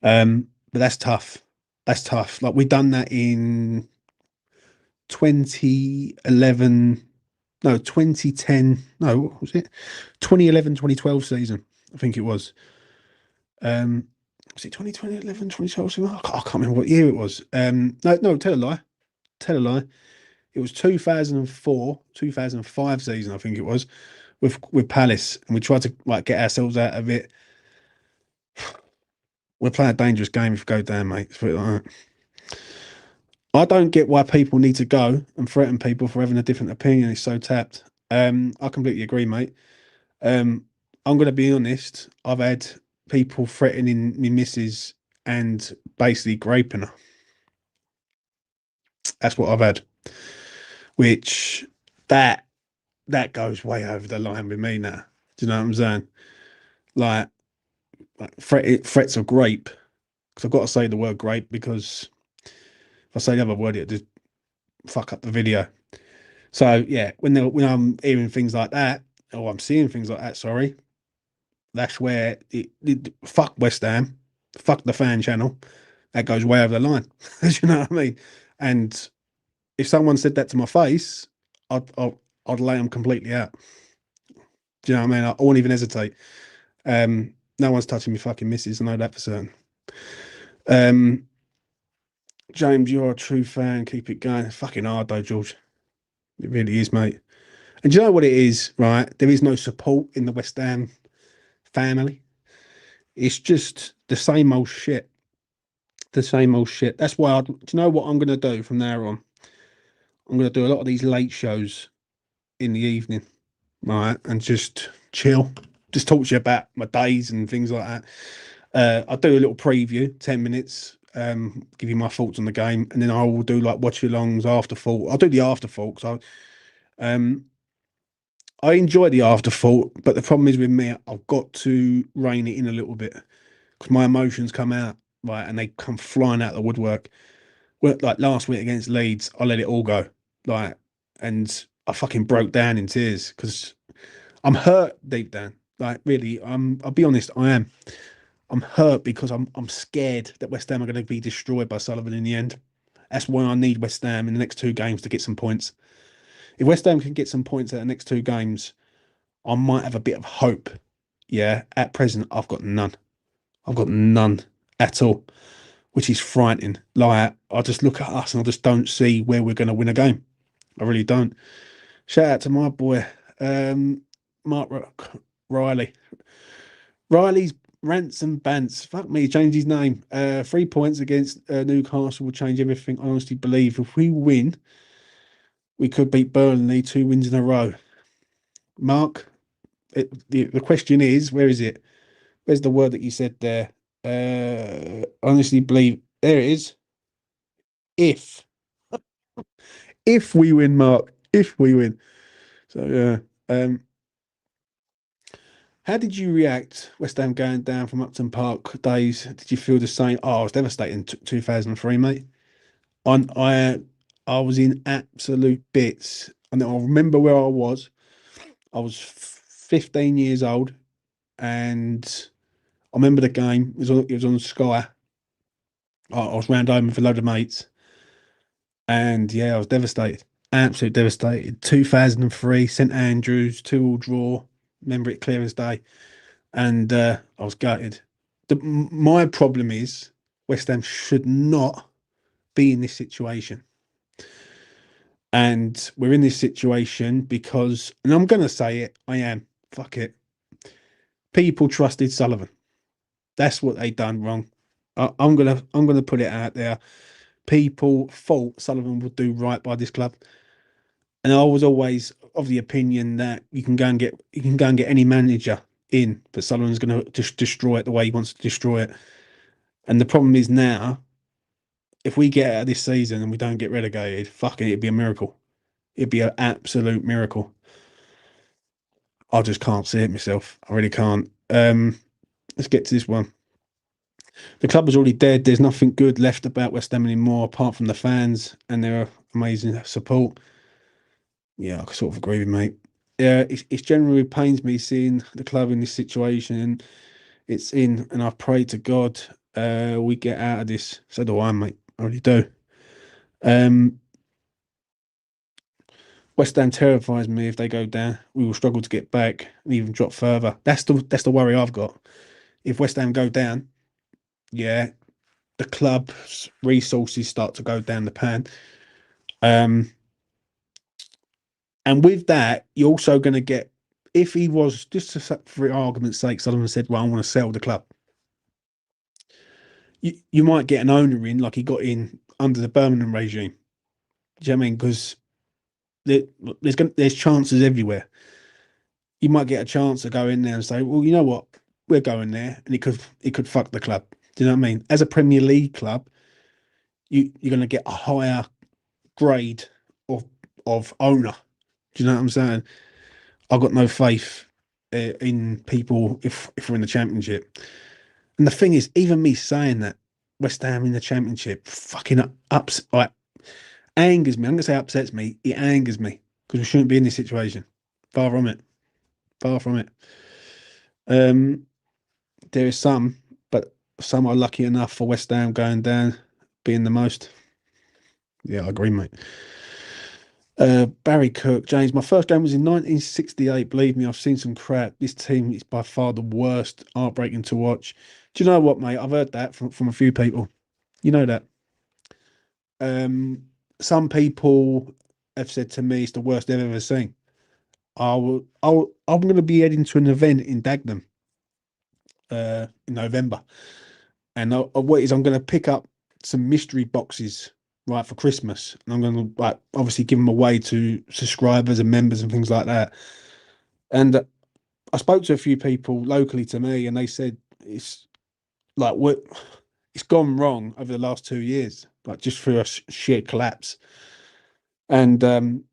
But that's tough. That's tough. Like we done that in 2011, no, 2010, no, what was it? 2011, 2012 season, I think it was. Was it 2011, 2012 season? I can't remember what year it was. No, tell a lie. Tell a lie. It was 2004, 2005 season, I think it was, with Palace, and we tried to like get ourselves out of it. We're playing a dangerous game if we go down, mate. Let's put it like that. I don't get why people need to go and threaten people for having a different opinion. It's so tapped. I completely agree, mate. I'm going to be honest. I've had people threatening me missus and basically raping her. That's what I've had. Which that that goes way over the line with me now. Do you know what I'm saying? Like, threats of grape. Because I've got to say the word grape because if I say the other word, it just fuck up the video. So yeah, when I'm hearing things like that, or I'm seeing things like that, sorry, that's where fuck West Ham, fuck the fan channel. That goes way over the line. Do you know what I mean? And if someone said that to my face, I'd lay them completely out. Do you know what I mean? I won't even hesitate. No one's touching me fucking missus. I know that for certain. Um, James, you're a true fan. Keep it going. It's fucking hard though, George. It really is, mate. And do you know what it is, right? There is no support in the West Ham family. It's just the same old shit. The same old shit. That's why do you know what I'm going to do from now on? I'm going to do a lot of these late shows in the evening, right? And just chill, just talk to you about my days and things like that. I'll do a little preview, 10 minutes, give you my thoughts on the game, and then I will do like watch alongs, afterthought. I'll do the afterthought. I enjoy the afterthought, but the problem is with me, I've got to rein it in a little bit because my emotions come out, right, and they come flying out the woodwork. Well, like last week against Leeds, I let it all go, like, and I fucking broke down in tears because I'm hurt deep down. Like, really, I'll be honest, I am. I'm hurt because I'm scared that West Ham are going to be destroyed by Sullivan in the end. That's why I need West Ham in the next two games to get some points. If West Ham can get some points at the next two games, I might have a bit of hope. Yeah, at present, I've got none. I've got none at all, which is frightening. Like, I just look at us and I just don't see where we're going to win a game. I really don't. Shout out to my boy, Mark Riley. Riley's rants and bants. Fuck me, change his name. 3 points against Newcastle will change everything. I honestly believe if we win, we could beat Burnley 2 wins in a row. Mark, the question is, where is it? Where's the word that you said there? Honestly believe there it is. If we win, Mark, if we win. So yeah. How did you react West Ham going down from Upton Park days? Did you feel the same? Oh, I was devastated in 2003, mate. I I I was in absolute bits, and I remember where I was. I was 15 years old, and I remember the game. It was on Sky. I was round home with a load of mates, and yeah, I was devastated, absolutely devastated. 2003, St Andrews, 2-2 draw. Remember it clear as day, and I was gutted. My problem is West Ham should not be in this situation. And we're in this situation because, and I'm going to say it, I am. Fuck it. People trusted Sullivan. That's what they done wrong. I'm gonna put it out there. People thought Sullivan would do right by this club, and I was always of the opinion that you can go and get any manager in, but Sullivan's going to just destroy it the way he wants to destroy it. And the problem is now, if we get out of this season and we don't get relegated, fucking, it'd be a miracle. It'd be an absolute miracle. I just can't see it myself. I really can't. Let's get to this one. The club is already dead. There's nothing good left about West Ham anymore, apart from the fans and their amazing support. Yeah, I sort of agree with you, mate. Yeah, it's generally pains me seeing the club in this situation. And it's in, and I pray to God we get out of this. So do I, mate. I really do. Um, West Ham terrifies me. If they go down, we will struggle to get back and even drop further. That's the worry I've got. If West Ham go down, yeah, the club's resources start to go down the pan. Um, and with that, you're also going to get, if he was, just for argument's sake, Sullivan said, well, I want to sell the club. You might get an owner in like he got in under the Birmingham regime. Do you know what I mean? Because there's chances everywhere. You might get a chance to go in there and say, well, you know what, we're going there, and it could fuck the club. Do you know what I mean? As a Premier League club, you're going to get a higher grade of owner. Do you know what I'm saying? I've got no faith in people if we're in the Championship. And the thing is, even me saying that West Ham in the Championship fucking ups like angers me. I'm gonna say upsets me. It angers me because we shouldn't be in this situation. Far from it. Far from it. Um, there is some, but some are lucky enough for West Ham going down, being the most. Yeah, I agree, mate. Barry Cook, James. My first game was in 1968. Believe me, I've seen some crap. This team is by far the worst. Heartbreaking to watch. Do you know what, mate? I've heard that from a few people. You know that. Some people have said to me it's the worst they've ever seen. I'm going to be heading to an event in Dagenham in November, and what is I'm going to pick up some mystery boxes right for Christmas, and I'm going to like obviously give them away to subscribers and members and things like that. And I spoke to a few people locally to me, and they said it's like what it's gone wrong over the last 2 years, like just through a sheer collapse. And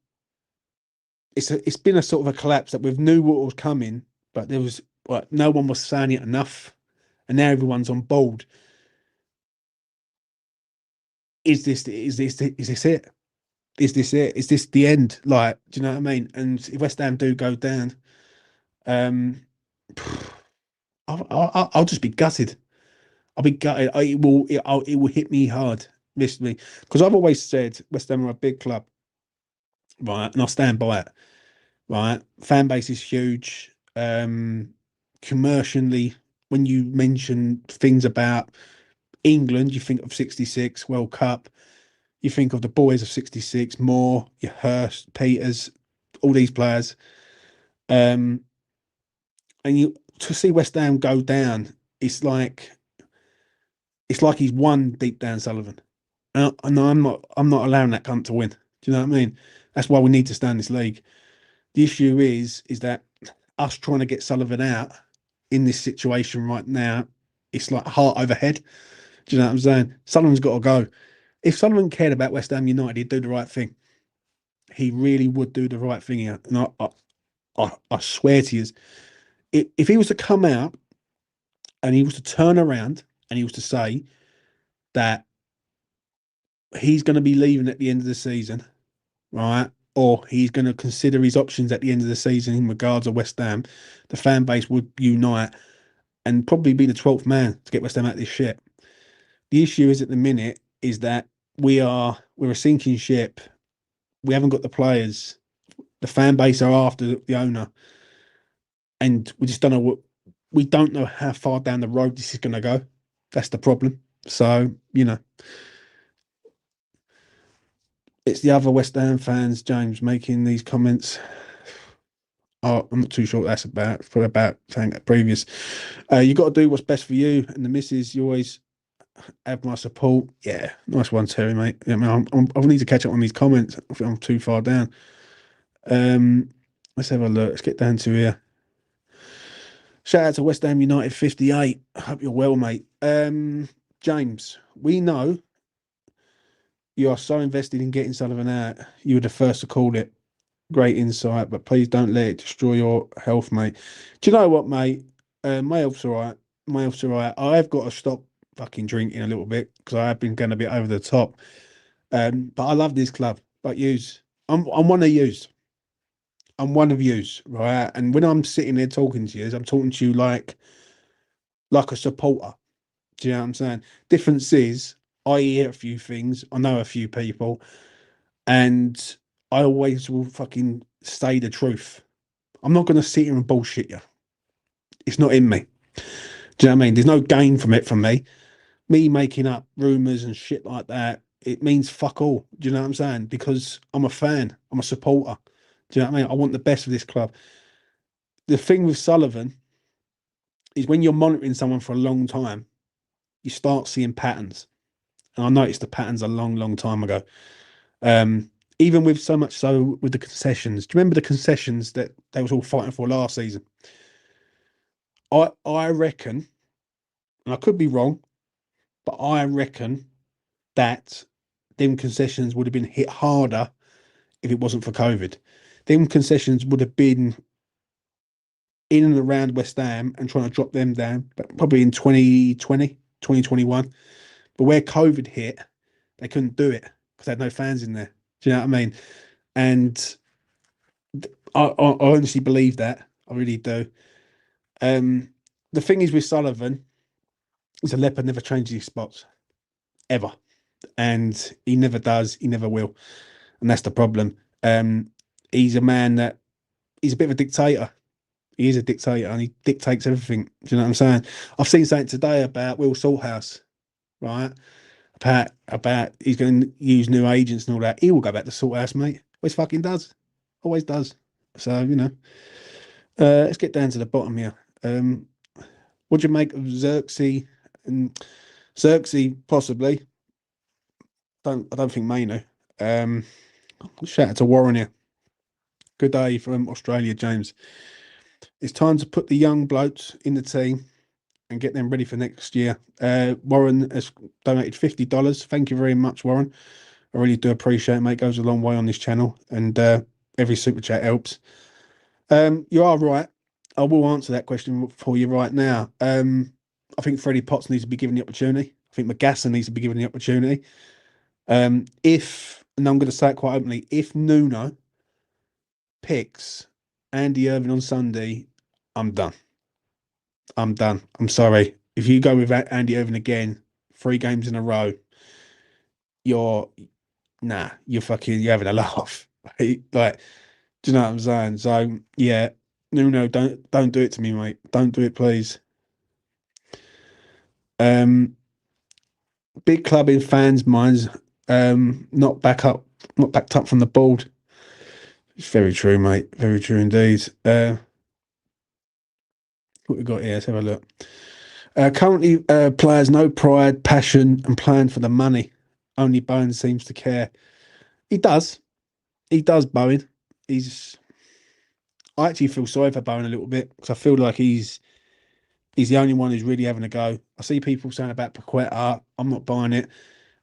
it's been a sort of a collapse that we knew what was coming, but there was like no one was saying it enough, and now everyone's on board. Is this it? Is this it? Is this the end? Like, do you know what I mean? And if West Ham do go down, um, I'll just be gutted. I'll be gutted. It will hit me hard, literally, because I've always said West Ham are a big club, right? And I'll stand by it, right? Fan base is huge. Commercially, when you mention things about England, you think of '66 World Cup. You think of the boys of '66, Moore, your Hurst, Peters, all these players. Um, and you to see West Ham go down, it's like he's won deep down, Sullivan. And I'm not allowing that cunt to win. Do you know what I mean? That's why we need to stay in this league. The issue is that us trying to get Sullivan out in this situation right now, it's like heart over head. Do you know what I'm saying? Sullivan's got to go. If Sullivan cared about West Ham United, he'd do the right thing. He really would do the right thing here. And I swear to you, if he was to come out and he was to turn around and he was to say that he's going to be leaving at the end of the season, right? Or he's going to consider his options at the end of the season in regards of West Ham, the fan base would unite and probably be the 12th man to get West Ham out of this shit. The issue is at the minute is that we're a sinking ship. We haven't got the players. The fan base are after the owner, and we just don't know we don't know how far down the road this is going to go. That's the problem. So it's the other West Ham fans, James, making these comments. Oh, I'm not too sure what that's about. It's probably about saying that previous. You got to do what's best for you and the missus. You always have my support. Yeah, nice one, Terry, mate. I mean, I need to catch up on these comments. I think I'm too far down. Let's have a look. Let's get down to here. Shout out to West Ham United 58. I hope you're well, mate. James, we know you are so invested in getting Sullivan out. You were the first to call it. Great insight, but please don't let it destroy your health, mate. Do you know what, mate? My health's all right. My health's all right. I've got to stop fucking drinking a little bit because I have been going a bit over the top. But I love this club. But yous, I'm one of yous. I'm one of yous, right? And when I'm sitting there talking to yous, I'm talking to you like a supporter. Do you know what I'm saying? Difference is I hear a few things, I know a few people, and I always will fucking say the truth. I'm not going to sit here and bullshit you. It's not in me. Do you know what I mean? There's no gain from it for me. Me making up rumours and shit like that, it means fuck all. Do you know what I'm saying? Because I'm a fan, I'm a supporter. Do you know what I mean? I want the best for this club. The thing with Sullivan is when you're monitoring someone for a long time, you start seeing patterns. And I noticed the patterns a long, long time ago. Um, Even with so much so with the concessions. Do you remember the concessions that they was all fighting for last season? I reckon, and I could be wrong, but I reckon that them concessions would have been hit harder if it wasn't for COVID. Them concessions would have been in and around West Ham and trying to drop them down, but probably in 2020, 2021. But where COVID hit, they couldn't do it because they had no fans in there. Do you know what I mean? And I honestly believe that. I really do. Um, the thing is with Sullivan, is a leopard never changes his spots ever, and he never does. He never will, and that's the problem. He's a man that he's a bit of a dictator. He is a dictator, and he dictates everything. Do you know what I'm saying? I've seen something today about Will Salthouse, right? About he's going to use new agents and all that. He will go back to Salthouse, mate. Always fucking does. Always does. So let's get down to the bottom here. What do you make of Xerxes and Xerxes? Possibly. I don't think Mainu. Um, Shout out to Warren here. Good day from Australia, James. It's time to put the young blokes in the team and get them ready for next year. Warren has donated $50. Thank you very much, Warren. I really do appreciate it, mate. It goes a long way on this channel, and every super chat helps. You are right. I will answer that question for you right now. I think Freddie Potts needs to be given the opportunity. I think McGasson needs to be given the opportunity. If, and I'm going to say it quite openly, if Nuno picks Andy Irving on Sunday, I'm done. I'm done. I'm sorry. If you go with Andy Irving again, 3 games in a row, you're you're having a laugh. Like, do you know what I'm saying? So yeah, Nuno, don't do it to me, mate. Don't do it, please. Um, Big club in fans' minds, not not backed up from the board. It's very true, mate. Very true indeed. What we got here? Let's have a look. Currently, players no pride, passion, and plan for the money. Only Bowen seems to care. He does. He does, Bowen. He's. I actually feel sorry for Bowen a little bit because I feel like he's the only one who's really having a go. I see people saying about Paqueta. I'm not buying it.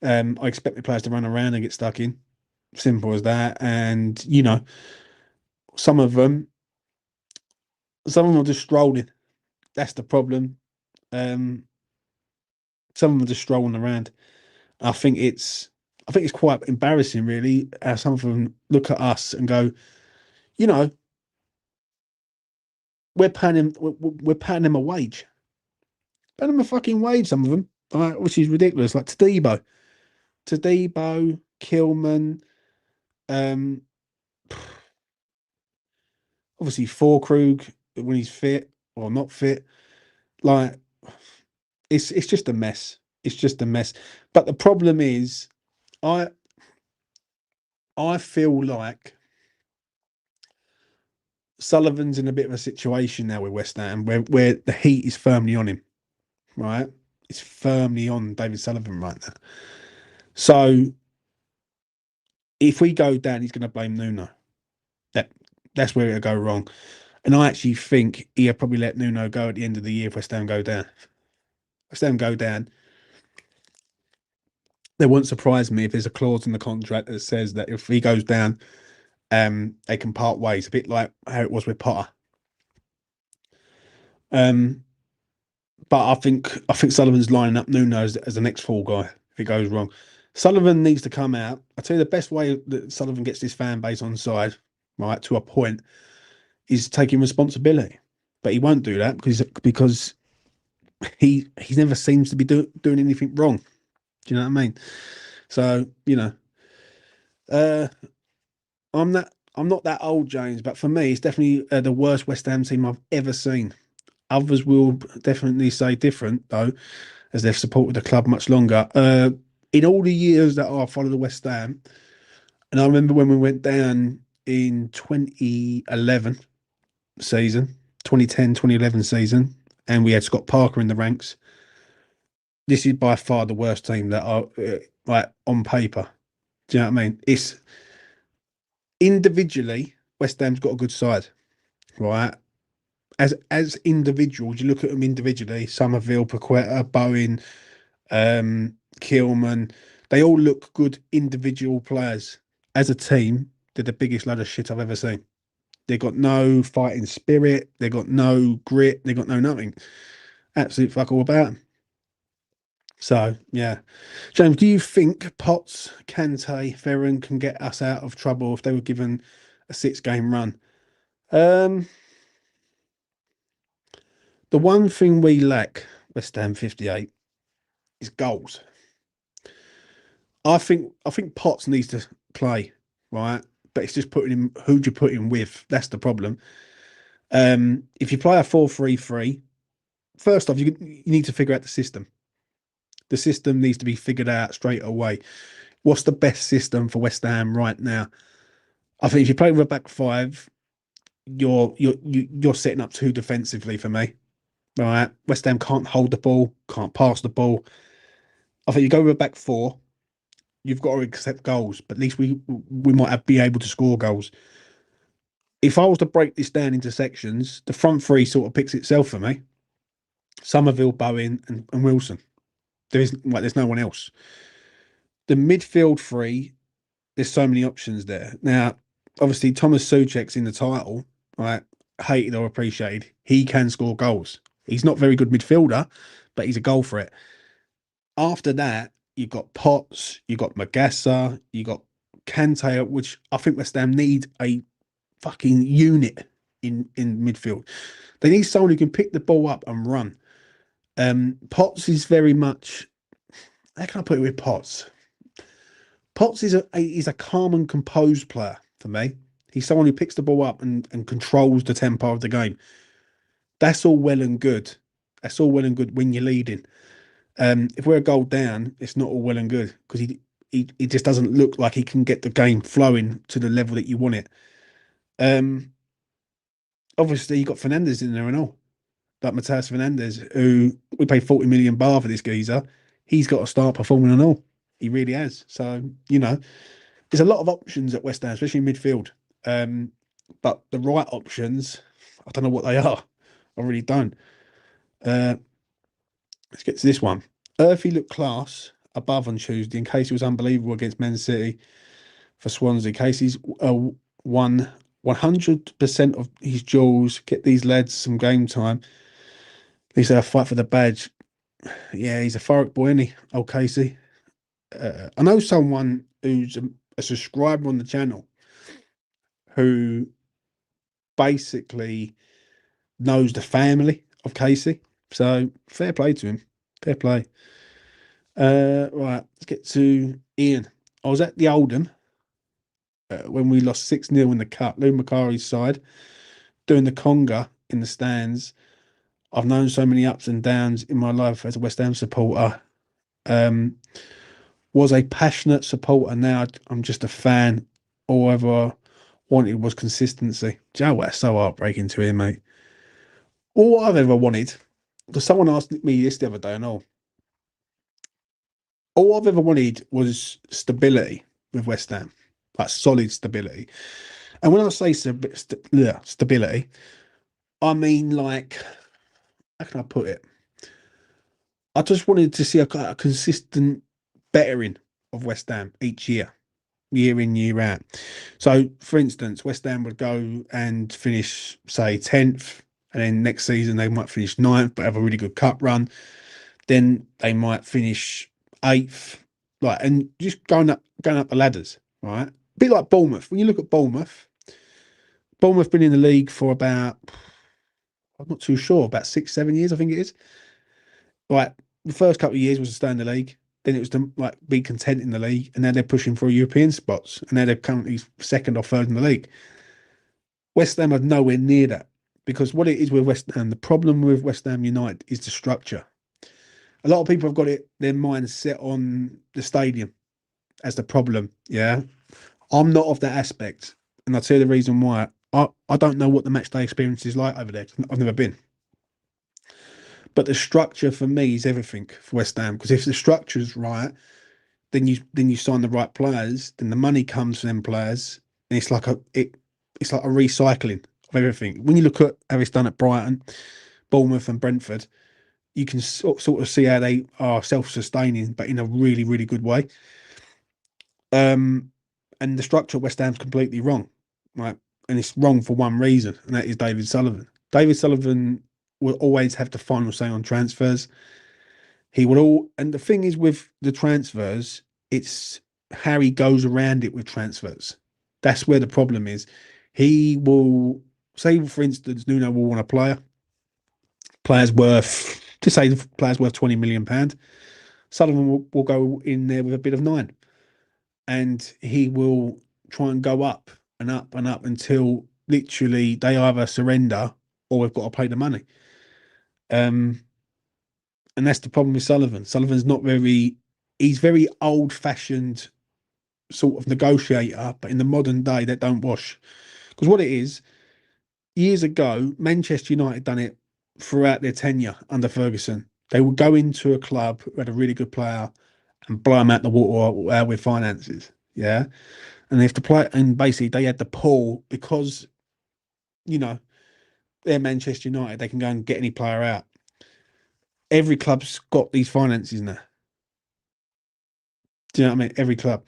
I expect the players to run around and get stuck in. Simple as that. And some of them, some of them are just strolling. That's the problem. Um, some of them are just strolling around. I think it's quite embarrassing, really, how some of them look at us and go, you know, we're paying them a wage, paying them a fucking wage. Some of them, which is ridiculous. Like Tadibo, Kilman, um, obviously Forkrug when he's fit or not fit. Like it's just a mess. It's just a mess. But the problem is, I I feel like Sullivan's in a bit of a situation now with West Ham where the heat is firmly on him, right? It's firmly on David Sullivan right now. So if we go down, he's going to blame Nuno. That that's where it'll go wrong. And I actually think he'll probably let Nuno go at the end of the year if West Ham go down. West Ham go down. They won't surprise me if there's a clause in the contract that says that if he goes down they can part ways, a bit like how it was with Potter. Um, but I think Sullivan's lining up Nuno as the next fall guy if it goes wrong. Sullivan needs to come out. I tell you, the best way that Sullivan gets this fan base on side, right, to a point, is taking responsibility. But he won't do that because he never seems to be doing anything wrong. Do you know what I mean? So uh, I'm not that old, James, but for me, it's definitely the worst West Ham team I've ever seen. Others will definitely say different, though, as they've supported the club much longer. In all the years that I followed the West Ham, and I remember when we went down in 2011 season, 2010, 2011 season, and we had Scott Parker in the ranks. This is by far the worst team that are like on paper. Do you know what I mean? It's individually, West Ham's got a good side, right? As individuals, you look at them individually, Somerville, Paqueta, Bowen, Kilman, they all look good individual players. As a team, they're the biggest load of shit I've ever seen. They got no fighting spirit, they got no grit, they got no nothing. Absolute fuck all about them. So yeah. James, do you think Potts, Kante, Ferran can get us out of trouble if they were given a 6-game run? Um the one thing we lack, West Ham 58, is goals. I think Potts needs to play, right? But it's just putting him who do you put him with? That's the problem. If you play a 4-3-3, first off, you need to figure out the system. The system needs to be figured out straight away. What's the best system for West Ham right now? I think if you play with a back five, you're setting up too defensively for me. Right? West Ham can't hold the ball, can't pass the ball. I think you go with a back four, you've got to accept goals, but at least we might be able to score goals. If I was to break this down into sections, the front three sort of picks itself for me. Somerville, Bowen, and Wilson. There's no one else. The midfield three, there's so many options there. Now, obviously, Thomas Soucek's in the title, right? Hated or appreciated. He can score goals. He's not very good midfielder, but he's a goal threat. After that, you've got Potts, you've got Magassa, you've got Kante, which I think West Ham need a fucking unit in midfield. They need someone who can pick the ball up and run. Potts is very much. How can I put it with Potts? Potts is a calm and composed player for me. He's someone who picks the ball up and controls the tempo of the game. That's all well and good. That's all well and good when you're leading. If we're a goal down, it's not all well and good because he just doesn't look like he can get the game flowing to the level that you want it. Um, Obviously you got Fernandez in there and all. Like Matheus Fernandez, who we paid 40 million bar for this geezer. He's got to start performing and all. He really has. So, there's a lot of options at West Ham, especially in midfield. But the right options, I don't know what they are. I really don't. Uh, let's get to this one. Earthy looked class above on Tuesday in case he was unbelievable against Man City for Swansea. Casey's won 100% of his duels. Get these lads some game time. At least they'll fight for the badge. Yeah, he's a Thurrock boy, isn't he? Old Casey. I know someone who's a subscriber on the channel who basically knows the family of Casey. So fair play to him. Fair play. Right, let's get to Ian. I was at the Oldham when we lost 6-0 in the cup. Lou Macari's side doing the conga in the stands. I've known so many ups and downs in my life as a West Ham supporter. Was a passionate supporter. Now I'm just a fan. All I ever wanted was consistency. Do you know what? That's so heartbreaking to hear, mate. All I've ever wanted, because someone asked me this the other day, and all I've ever wanted was stability with West Ham, like solid stability. And when I say stability, I mean like, how can I put it? I just wanted to see a consistent bettering of West Ham each year. year in, year out. So, for instance, West Ham would go and finish, say, 10th, and then next season they might finish ninth, but have a really good cup run. Then they might finish eighth, like, and just going up the ladders, right? A bit like Bournemouth. When you look at Bournemouth, Bournemouth been in the league for about, I'm not too sure, about 6, 7 years, I think it is. Like the first couple of years was to stay in the league. Then it was to like be content in the league, and now they're pushing for European spots, and now they're currently second or third in the league. West Ham are nowhere near that because what it is with West Ham, the problem with West Ham United is the structure. A lot of people have got their mind set on the stadium as the problem. Yeah, I'm not of that aspect, and I'll tell you the reason why. I don't know what the match day experience is like over there. I've never been. But the structure for me is everything for West Ham because if the structure is right, then you sign the right players, then the money comes from them players, and it's like a recycling of everything. When you look at how it's done at Brighton, Bournemouth, and Brentford, you can sort of see how they are self-sustaining, but in a really really good way. Um, and the structure of West Ham's completely wrong, right? And it's wrong for one reason, and that is David Sullivan. David Sullivan will always have the final say on transfers. He would all, and the thing is with the transfers, it's how he goes around it with transfers. That's where the problem is. He will say, for instance, Nuno will want a player. Player's worth, to say the player's worth £20 million. Sullivan will go in there with a bid of 9, and he will try and go up and up and up until literally they either surrender or we've got to pay the money. And that's the problem with Sullivan. Sullivan's not very, he's very old fashioned sort of negotiator, but in the modern day, that don't wash. Because what it is, years ago, Manchester United done it throughout their tenure under Ferguson. They would go into a club who had a really good player and blow them out the water with finances. Yeah. And if the play, and basically they had the pull because, you know, they're Manchester United, they can go and get any player out. Every club's got these finances now. Do you know what I mean? Every club.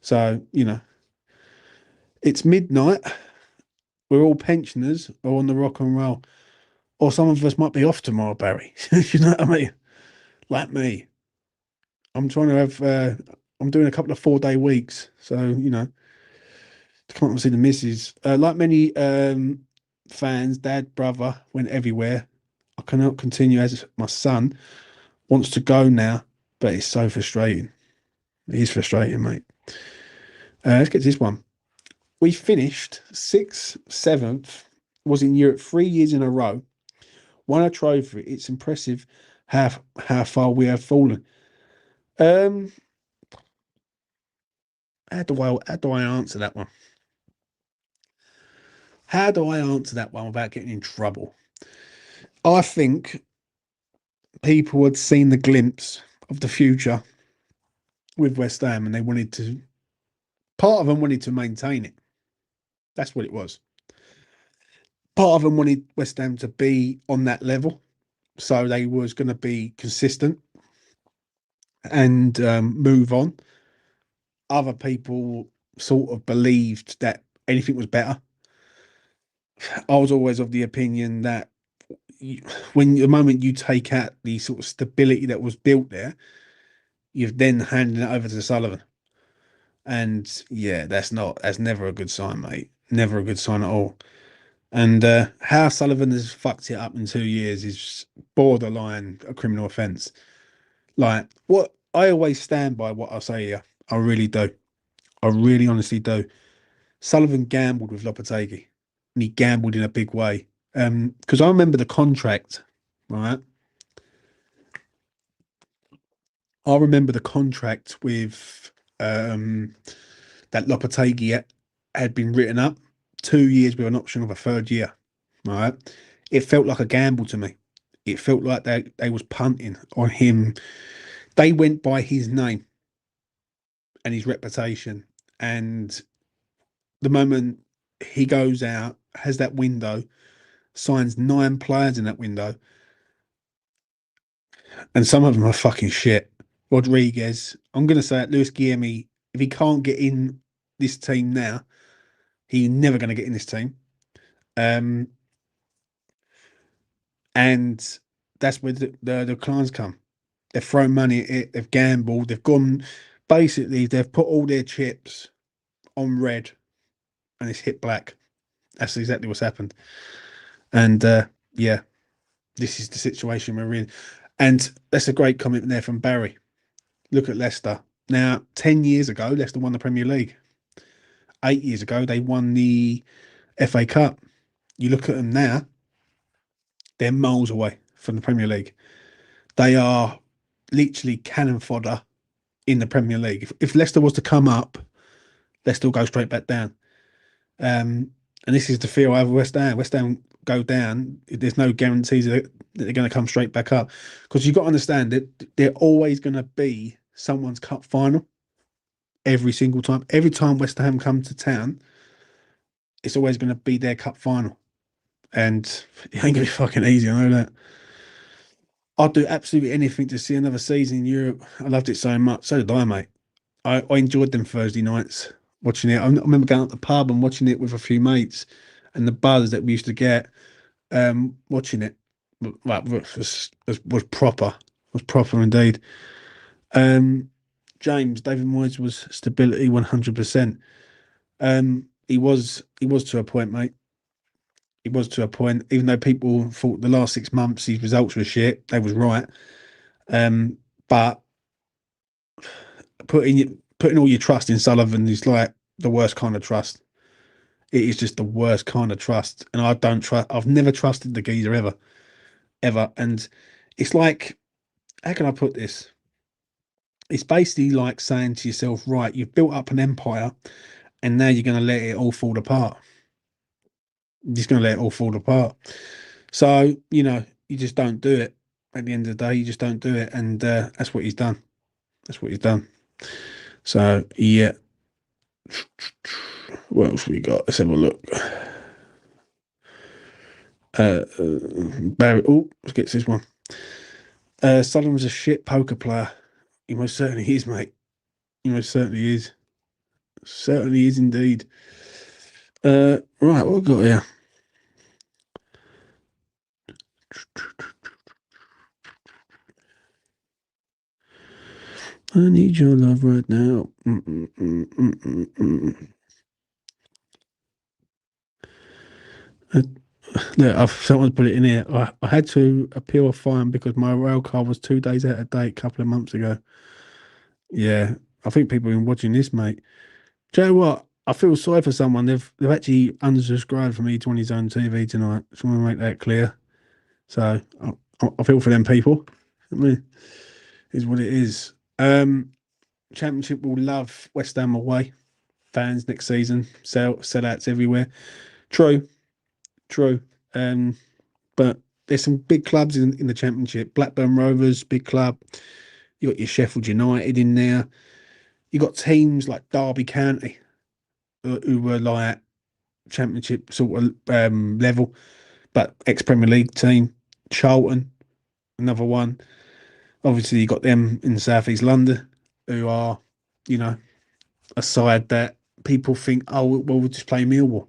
So, it's midnight. We're all pensioners or on the rock and roll. Or some of us might be off tomorrow, Barry. You know what I mean? Like me. I'm trying to have, I'm doing a couple of 4-day weeks. So, can't see the missus. Like many fans, dad, brother went everywhere. I cannot continue as my son wants to go now, but it's so frustrating. It is frustrating, mate. Let's get to this one. We finished 6th, 7th, was in Europe 3 years in a row, won a trophy. It's impressive how far we have fallen. Um, how do I answer that one? How do I answer that one without getting in trouble? I think people had seen the glimpse of the future with West Ham and they wanted to, part of them wanted to maintain it. That's what it was. Part of them wanted West Ham to be on that level. So they was going to be consistent and move on. Other people sort of believed that anything was better. I was always of the opinion that when the moment you take out the sort of stability that was built there, you've then handed it over to Sullivan. And yeah, that's never a good sign, mate. Never a good sign at all. And how Sullivan has fucked it up in 2 years is borderline a criminal offence. Like what I always stand by what I say here. I really do. I really honestly do. Sullivan gambled with Lopetegui, and he gambled in a big way. Because I remember the contract, right? I remember the contract with that Lopetegui had been written up 2 years with an option of a third year, right? It felt like a gamble to me. It felt like they was punting on him. They went by his name and his reputation. And the moment he goes out, has that window, signs 9 players in that window, and some of them are fucking shit. Rodriguez. I'm going to say it, Luis Guilherme. If he can't get in this team now, he's never going to get in this team. Um, and that's where the clients come. They've thrown money at it. They've gambled. They've gone. Basically, they've put all their chips on red, and it's hit black. That's exactly what's happened. And yeah, this is the situation we're in. And that's a great comment there from Barry. Look at Leicester. Now, 10 years ago, Leicester won the Premier League. 8 years ago, they won the FA Cup. You look at them now, they're miles away from the Premier League. They are literally cannon fodder in the Premier League. If Leicester was to come up, Leicester will go straight back down. And this is the feel over West Ham. West Ham go down, there's no guarantees that they're going to come straight back up, because you've got to understand that they're always going to be someone's cup final every single time. Every time West Ham come to town, it's always going to be their cup final, and it ain't going to be fucking easy. I know that. I'd do absolutely anything to see another season in Europe. I loved it so much. So did I, mate. I enjoyed them Thursday nights watching it. I remember going up the pub and watching it with a few mates, and the buzz that we used to get watching it, like, was proper, was proper indeed. James, David Moyes was stability 100%. He was to a point, mate. He was to a point. Even though people thought the last 6 months his results were shit, they was right. But putting all your trust in Sullivan is like the worst kind of trust. It is just the worst kind of trust, and I don't trust. I've never trusted the geezer ever, ever. And it's like, how can I put this? It's basically like saying to yourself, right, you've built up an empire, and now you're going to let it all fall apart. You're just going to let it all fall apart. So, you just don't do it. At the end of the day, you just don't do it. And that's what he's done. That's what he's done. So, yeah. What else we got? Let's have a look. Barry. Oh, let's get this one. Sullivan's a shit poker player. He most certainly is, mate. He most certainly is. Certainly is indeed. Right, what we got here? I need your love right now. Look, someone's put it in here. I had to appeal a fine because my rail car was 2 days out of date a couple of months ago. Yeah, I think people have been watching this, mate. Do you know what? I feel sorry for someone. They've actually unsubscribed from E20 Zone TV tonight. Just want to make that clear. So I feel for them people. I mean, is what it is. Championship will love West Ham away. Fans next season. Sellouts everywhere. True. But there's some big clubs in the Championship. Blackburn Rovers, big club. You got your Sheffield United in there. You got teams like Derby County, who were like Championship sort of level, but ex-Premier League team. Charlton, another one. Obviously, you got them in South East London, who are, a side that people think, oh, well, we'll just play Millwall.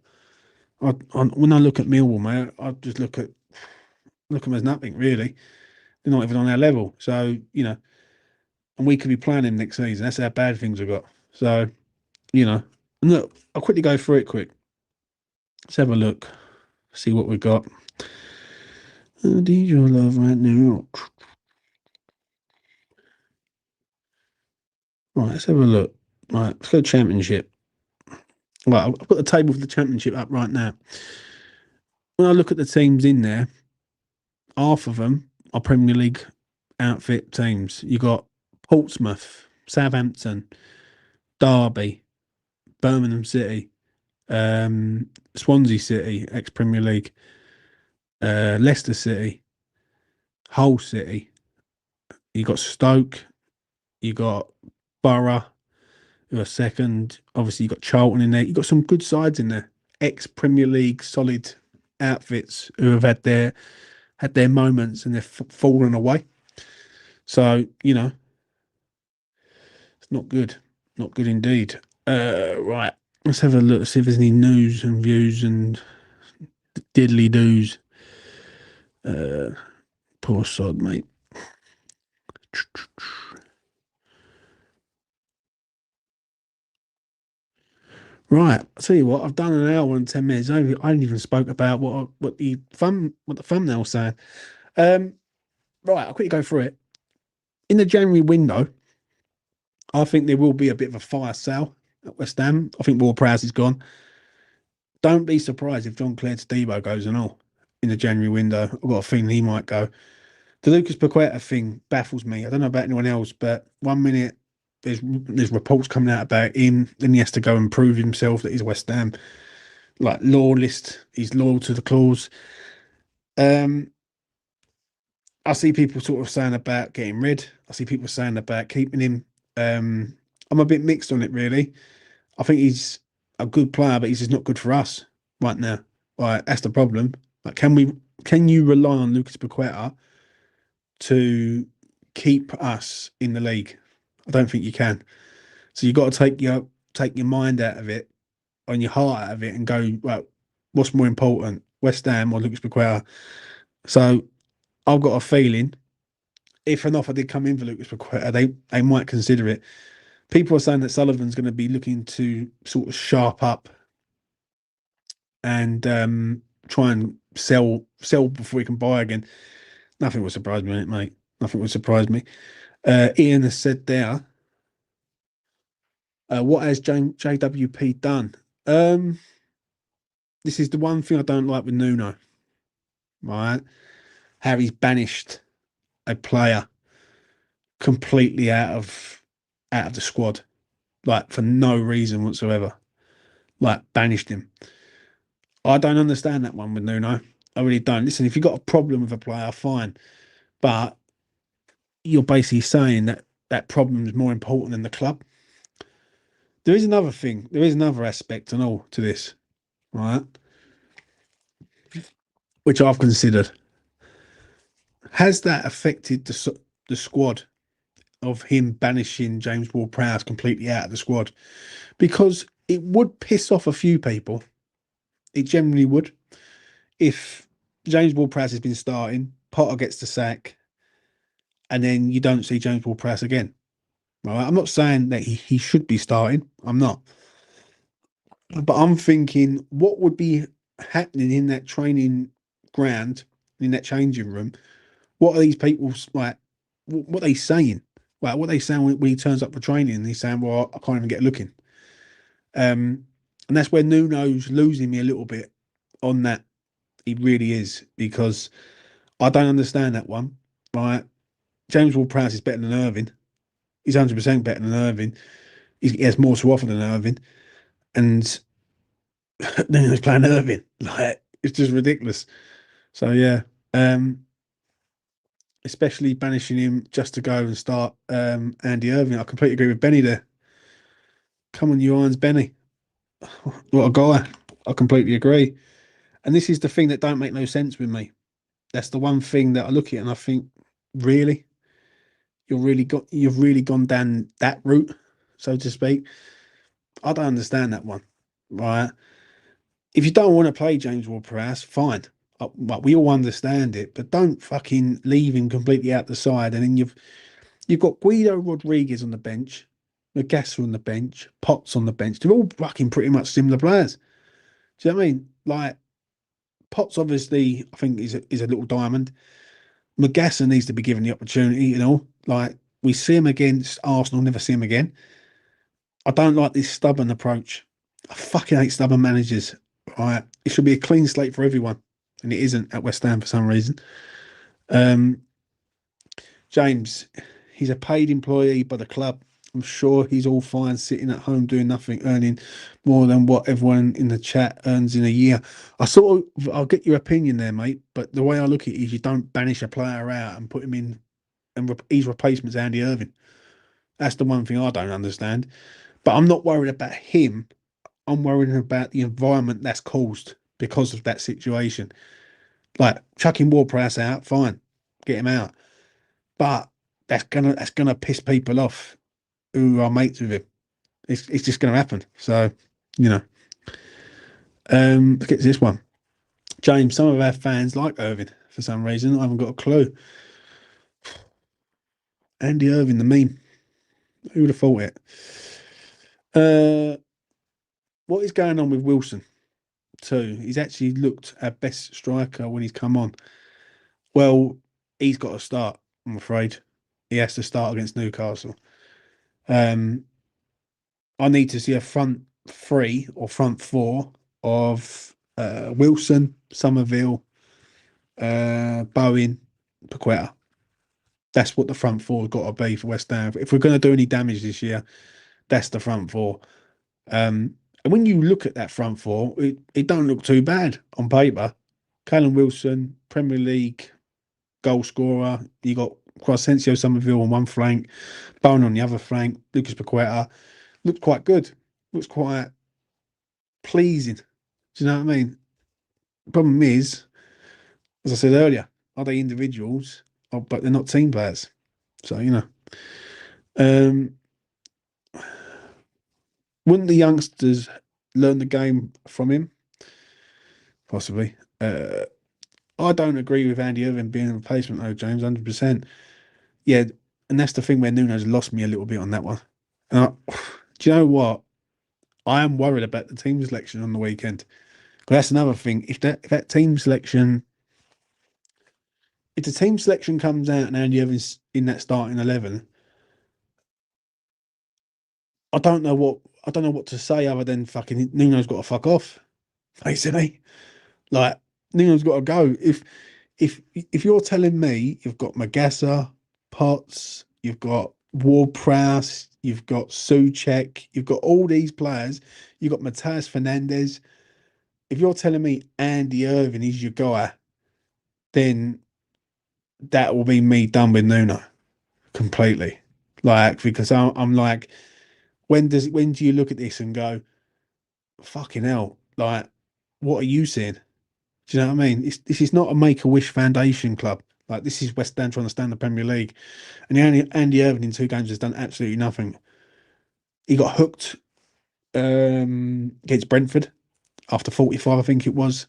When I look at Millwall, mate, I just look at them as nothing really. They're not even on our level. So, and we could be playing them next season. That's how bad things have got. So, and look, I'll quickly go through it quick. Let's have a look, see what we've got. I need your love right now. Right, let's have a look. Right, let's go Championship. Right, I've got the table for the Championship up right now. When I look at the teams in there, half of them are Premier League outfit teams. You got Portsmouth, Southampton, Derby, Birmingham City, Swansea City, ex Premier League, Leicester City, Hull City. You got Stoke, you got Borough, who are second. Obviously, you got Charlton in there. You got some good sides in there. Ex Premier League solid outfits who have had their moments and they've fallen away. So Not good. Not good indeed. Right. Let's have a look, see if there's any news and views and diddly doos. Uh, Poor sod, mate. Right, I'll tell you what, I've done an hour and 10 minutes. I haven't even spoke about what the thumbnail's saying. Um, right, I'll quickly go through it. In the January window, I think there will be a bit of a fire sale at West Ham. I think Ward-Prowse is gone. Don't be surprised if John Clare Todibo goes and all in the January window. I've got a feeling he might go. The Lucas Paqueta thing baffles me. I don't know about anyone else, but one minute there's reports coming out about him, then he has to go and prove himself that he's West Ham. Like lawless, he's loyal to the clause. Um, I see people sort of saying about getting rid. I see people saying about keeping him. I'm a bit mixed on it, really. I think he's a good player, but he's just not good for us right now. Right, that's the problem. Like, can you rely on Lucas Paqueta to keep us in the league? I don't think you can. So you got to take your mind out of it, and your heart out of it, and go, well, what's more important, West Ham or Lucas Paqueta? So I've got a feeling if an offer did come in for Lucas Paqueta, they might consider it. People are saying that Sullivan's going to be looking to sort of sharp up and try and sell before he can buy again. Nothing would surprise me, mate. Nothing would surprise me. Ian has said there, what has JWP done? Um, this is the one thing I don't like with Nuno, right? How he's banished a player completely out of the squad, like for no reason whatsoever. Like banished him. I don't understand that one with Nuno. I really don't. Listen, if you've got a problem with a player, fine. But you're basically saying that that problem is more important than the club. There is another thing. There is another aspect and all to this, right? Which I've considered. Has that affected the squad of him banishing James Ward-Prowse completely out of the squad? Because it would piss off a few people. It generally would. If James Ward-Prowse has been starting, Potter gets the sack, and then you don't see James Ward-Prowse again. Right? I'm not saying that he should be starting. I'm not. But I'm thinking what would be happening in that training ground, in that changing room. What are these people like? What are they saying? Like, what are they saying when he turns up for training and he's saying, well, I can't even get looking. And that's where Nuno's losing me a little bit on that. He really is, because I don't understand that one. Right? James Ward-Prowse is better than Irving. He's 100% better than Irving. He has more to offer than Irving. And then he's playing Irving. Like, it's just ridiculous. So yeah. Especially banishing him just to go and start Andy Irving. I completely agree with Benny there. Come on, you Irons, Benny. What a guy. I completely agree. And this is the thing that don't make no sense with me. That's the one thing that I look at and I think, really? You've really gone down that route, so to speak. I don't understand that one. Right. If you don't want to play James Ward-Prowse, fine. But we all understand it, but don't fucking leave him completely out the side. And then you've got Guido Rodriguez on the bench, Magassa on the bench, Potts on the bench. They're all fucking pretty much similar players. Do you know what I mean? Like Potts, obviously, I think is a little diamond. Magassa needs to be given the opportunity. You know, like we see him against Arsenal, never see him again. I don't like this stubborn approach. I fucking hate stubborn managers. Right? It should be a clean slate for everyone, and it isn't at West Ham for some reason. Um, James, he's a paid employee by the club. I'm sure he's all fine sitting at home doing nothing, earning more than what everyone in the chat earns in a year. I'll get your opinion there, mate. But the way I look at it is you don't banish a player out and put him in, and his replacement's Andy Irving. That's the one thing I don't understand. But I'm not worried about him. I'm worried about the environment that's caused because of that situation. Like chucking Ward-Prowse out, fine, get him out. But that's gonna piss people off. who are mates with him. It's just going to happen. So, you know, let's get to this one. James, some of our fans like Irving for some reason. I haven't got a clue. Andy Irving, the meme. Who would have thought it? What is going on with Wilson, too? He's actually looked our best striker when he's come on. Well, he's got to start, I'm afraid. He has to start against Newcastle. I need to see a front three or front four of Wilson, Somerville, Bowen, Paqueta. That's what the front four's got to be for West Ham. If we're going to do any damage this year, that's the front four. And when you look at that front four, it don't look too bad on paper. Callum Wilson, Premier League goal scorer. You got Crescencio Somerville on one flank, Bowen on the other flank, Lucas Paqueta. Looked quite good. Looks quite pleasing. Do you know what I mean? The problem is, as I said earlier, are they individuals? Oh, but they're not team players. So, you know. Um, wouldn't the youngsters learn the game from him? Possibly. I don't agree with Andy Irving being a replacement, though, James, 100%. Yeah, and that's the thing where Nuno's lost me a little bit on that one. Do you know what? I am worried about the team selection on the weekend. But that's another thing. If that team selection, if the team selection comes out and Andy Evans in that starting 11, I don't know what to say other than fucking Nuno's got to fuck off, basically. Like Nuno's got to go. If you're telling me you've got Magassa, Potts, you've got Ward-Prowse, you've got Souček, you've got all these players, you've got Matheus Fernandes. If you're telling me Andy Irving is your guy, then that will be me done with Nuno completely. Like because I'm like, when do you look at this and go, fucking hell, like what are you seeing? Do you know what I mean? This is not a Make a Wish Foundation club. Like this is West Ham trying to stand the Premier League, and Andy Irving in 2 games has done absolutely nothing. He got hooked against Brentford after 45, I think it was,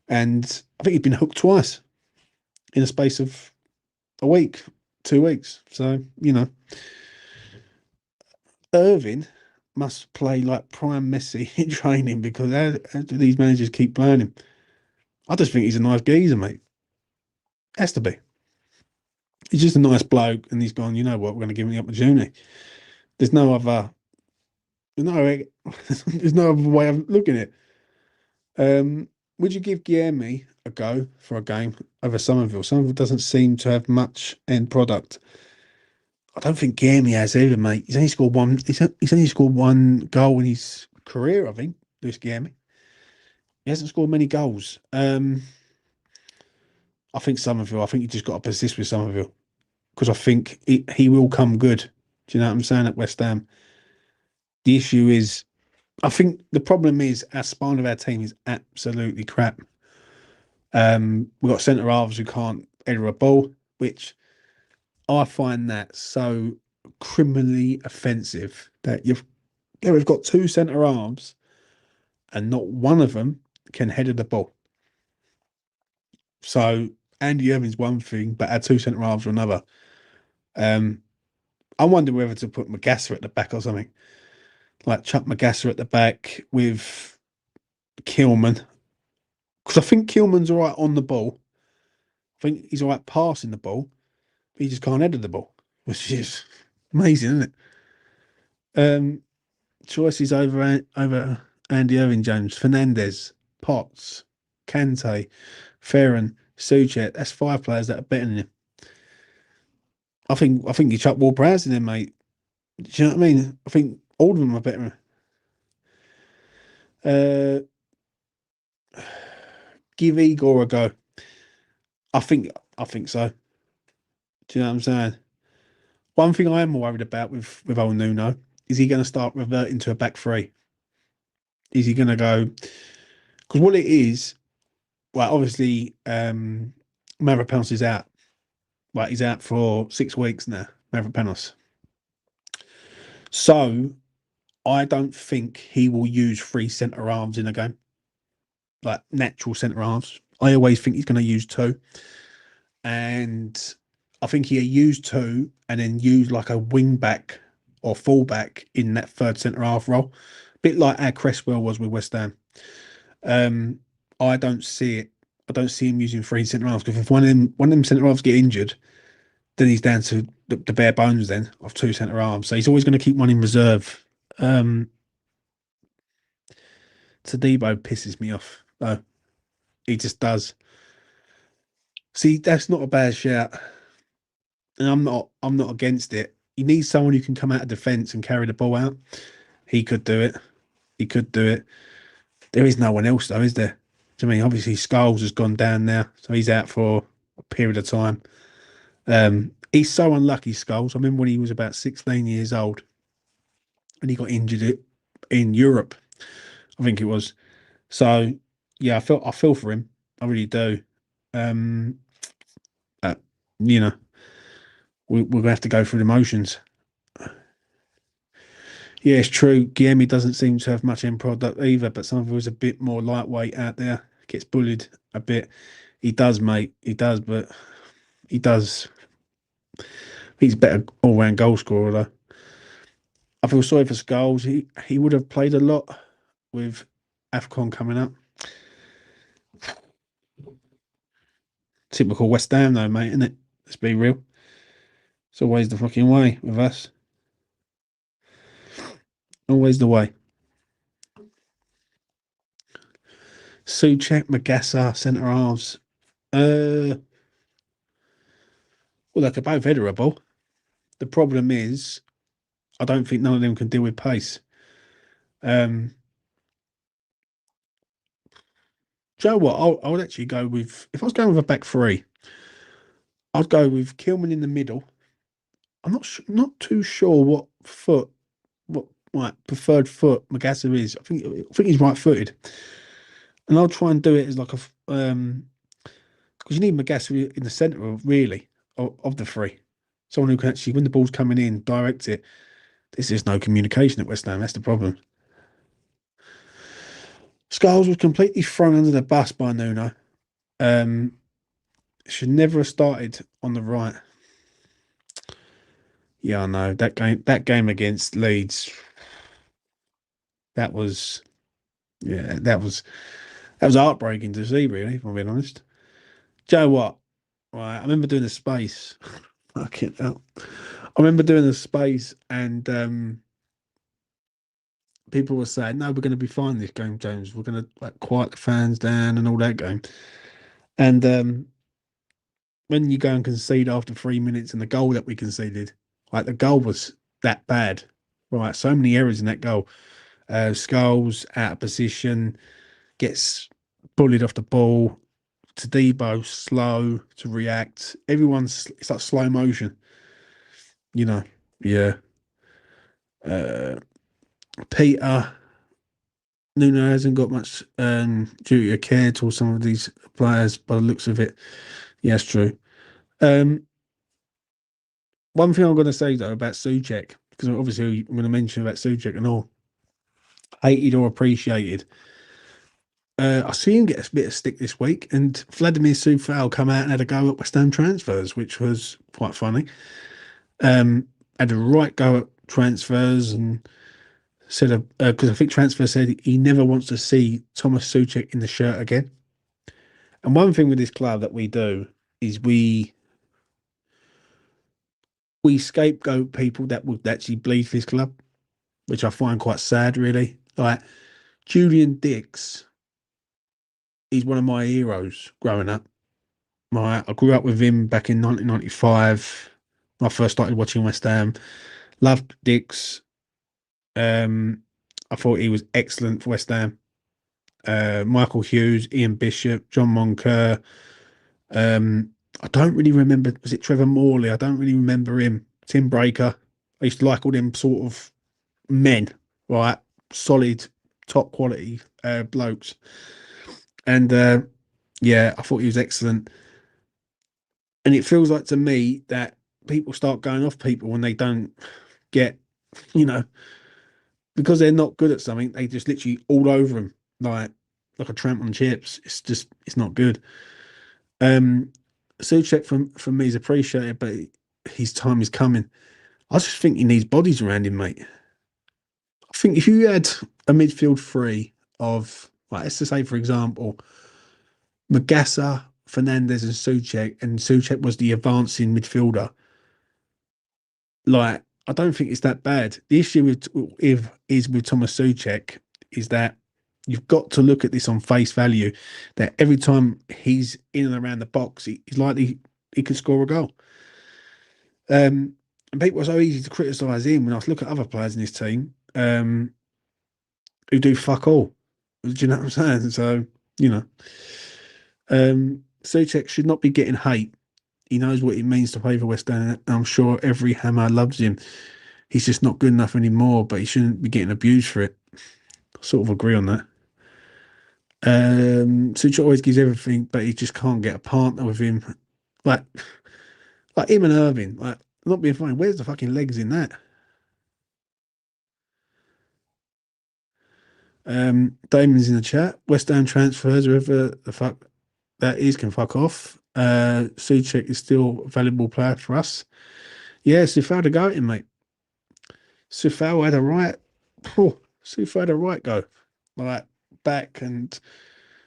and I think he's been hooked twice in a space of a week, 2 weeks. So you know, Irving must play like prime Messi in training because how do these managers keep playing him? I just think he's a nice geezer, mate. Has to be. He's just a nice bloke, and he's gone. You know what? We're going to give him the opportunity. There's no other. There's no. There's no other way of looking at it. Would you give Guilherme a go for a game over Somerville? Somerville doesn't seem to have much end product. I don't think Guilherme has either, mate. He's only scored one. He's only scored one goal in his career, I think. Lewis Guilherme. He hasn't scored many goals. I think Somerville. I think you just got to persist with Somerville because I think he will come good. Do you know what I'm saying? At West Ham, the issue is, I think the problem is our spine of our team is absolutely crap. We've got centre halves who can't header a ball, which I find that so criminally offensive that we've got 2 centre halves and not one of them can header the ball. So Andy Irving's one thing, but our 2 centre halves are another. I wonder whether to put Magassa at the back or something. Like chuck Magassa at the back with Kilman. Because I think Kilman's all right on the ball. I think he's all right passing the ball. But he just can't header the ball, which is amazing, isn't it? Choices over Andy Irving, James, Fernandes, Potts, Kante, Ferran, Souček. That's 5 players that are better than him. I think you chuck Ward-Prowse in there, mate. Do you know what I mean? I think all of them are better. Give Igor a go. I think so. Do you know what I'm saying? One thing I am worried about with old Nuno is he going to start reverting to a back three? Is he going to go? Because what it is, well, obviously, Mavropanos is out. Like he's out for 6 weeks now. Mavropanos. So I don't think he will use three centre halves in a game, like natural centre halves. I always think he's going to use two, and I think he'll use two and then use like a wing back or fullback in that third centre half role, a bit like how Cresswell was with West Ham. Um, I don't see it. I don't see him using three centre halves because if one of them centre halves get injured, then he's down to the bare bones then of two centre halves. So he's always going to keep one in reserve. Tadibo pisses me off though. He just does. See, that's not a bad shout, and I'm not against it. You need someone who can come out of defence and carry the ball out. He could do it. He could do it. There is no one else though, is there? I mean, obviously Scholes has gone down now, so he's out for a period of time. He's so unlucky, Scholes. I remember when he was about 16 years old and he got injured in Europe, I think it was. So yeah, I feel for him. I really do. Um, uh, you know, we're gonna have to go through the motions. Yeah, it's true. Guilherme doesn't seem to have much end product either, but some of was a bit more lightweight out there. Gets bullied a bit. He does, mate. He does, but he does. He's a better all round goal scorer though. I feel sorry for Scholes. He would have played a lot with AFCON coming up. Typical West Ham though, mate, isn't it? Let's be real. It's always the fucking way with us. Always the way. Souček, Magassa, centre halves. Well, they're both headerable. The problem is, I don't think none of them can deal with pace. Um, do you know what? I would actually go with if I was going with a back three. I'd go with Kilman in the middle. I'm not too sure what like preferred foot Magassa is. I think he's right footed, and I'll try and do it as like a because you need Magassa in the centre of really of the three, someone who can actually when the ball's coming in direct it. This is no communication at West Ham. That's the problem. Scholes was completely thrown under the bus by Nuno. Um, should never have started on the right. Yeah, I know that game against Leeds. That was yeah, that was heartbreaking to see. Really, if I'm being honest. Joe, what? Right, I remember doing the space. Fucking hell. I remember doing the space, and people were saying, "No, we're going to be fine this game, James. We're going to like quiet the fans down and all that game." And when you go and concede after 3 minutes, and the goal that we conceded, like the goal was that bad, right? So many errors in that goal. Scholes out of position, gets bullied off the ball. Tadibo slow to react. It's like slow motion, you know. Yeah. Uh, Peter Nuno hasn't got much duty of care towards some of these players by the looks of it. Yeah, that's true. Um, one thing I'm going to say though about Souček, because obviously I'm going to mention about Souček and all, hated or appreciated. I see him get a bit of stick this week, and Vladimir Sufal come out and had a go at West Ham transfers, which was quite funny. Had a right go at transfers and said because I think transfer said he never wants to see Thomas Souček in the shirt again. And one thing with this club that we do is we scapegoat people that would actually bleed for this club, which I find quite sad, really. Like Julian Dix, he's one of my heroes growing up. Right, I grew up with him back in 1995 when I first started watching West Ham. Loved Dix. I thought he was excellent for West Ham. Michael Hughes, Ian Bishop, John Moncur. I don't really remember. Was it Trevor Morley? I don't really remember him. Tim Breaker. I used to like all them sort of men, right? Solid, top quality blokes. And yeah, I thought he was excellent. And it feels like to me that people start going off people when they don't get you know, because they're not good at something, they just literally all over them like a tramp on chips. It's not good. Um, Suchek from me is appreciated, but his time is coming. I just think he needs bodies around him, mate. I think if you had a midfield three of, like, let's just say, for example, Magassa, Fernandez, and Suchek was the advancing midfielder, like, I don't think it's that bad. The issue with Thomas Suchek is that you've got to look at this on face value. That every time he's in and around the box, he's likely he could score a goal. And people are so easy to criticise him when I look at other players in his team who do fuck all. Do you know what I'm saying? So, you know, Soucek should not be getting hate. He knows what it means to play for West Ham, and I'm sure every Hammer loves him. He's just not good enough anymore, but he shouldn't be getting abused for it. I sort of agree on that. Suchek always gives everything, but he just can't get a partner with him. Like, like him and Irving. Like, not being funny. Where's the fucking legs in that? Damon's in the chat. West Ham transfers, whoever the fuck that is, can fuck off. Suchek is still a valuable player for us. Yeah, Sufal to go at him, mate. Sufal had a right. Sufal had a right go. Like, back, and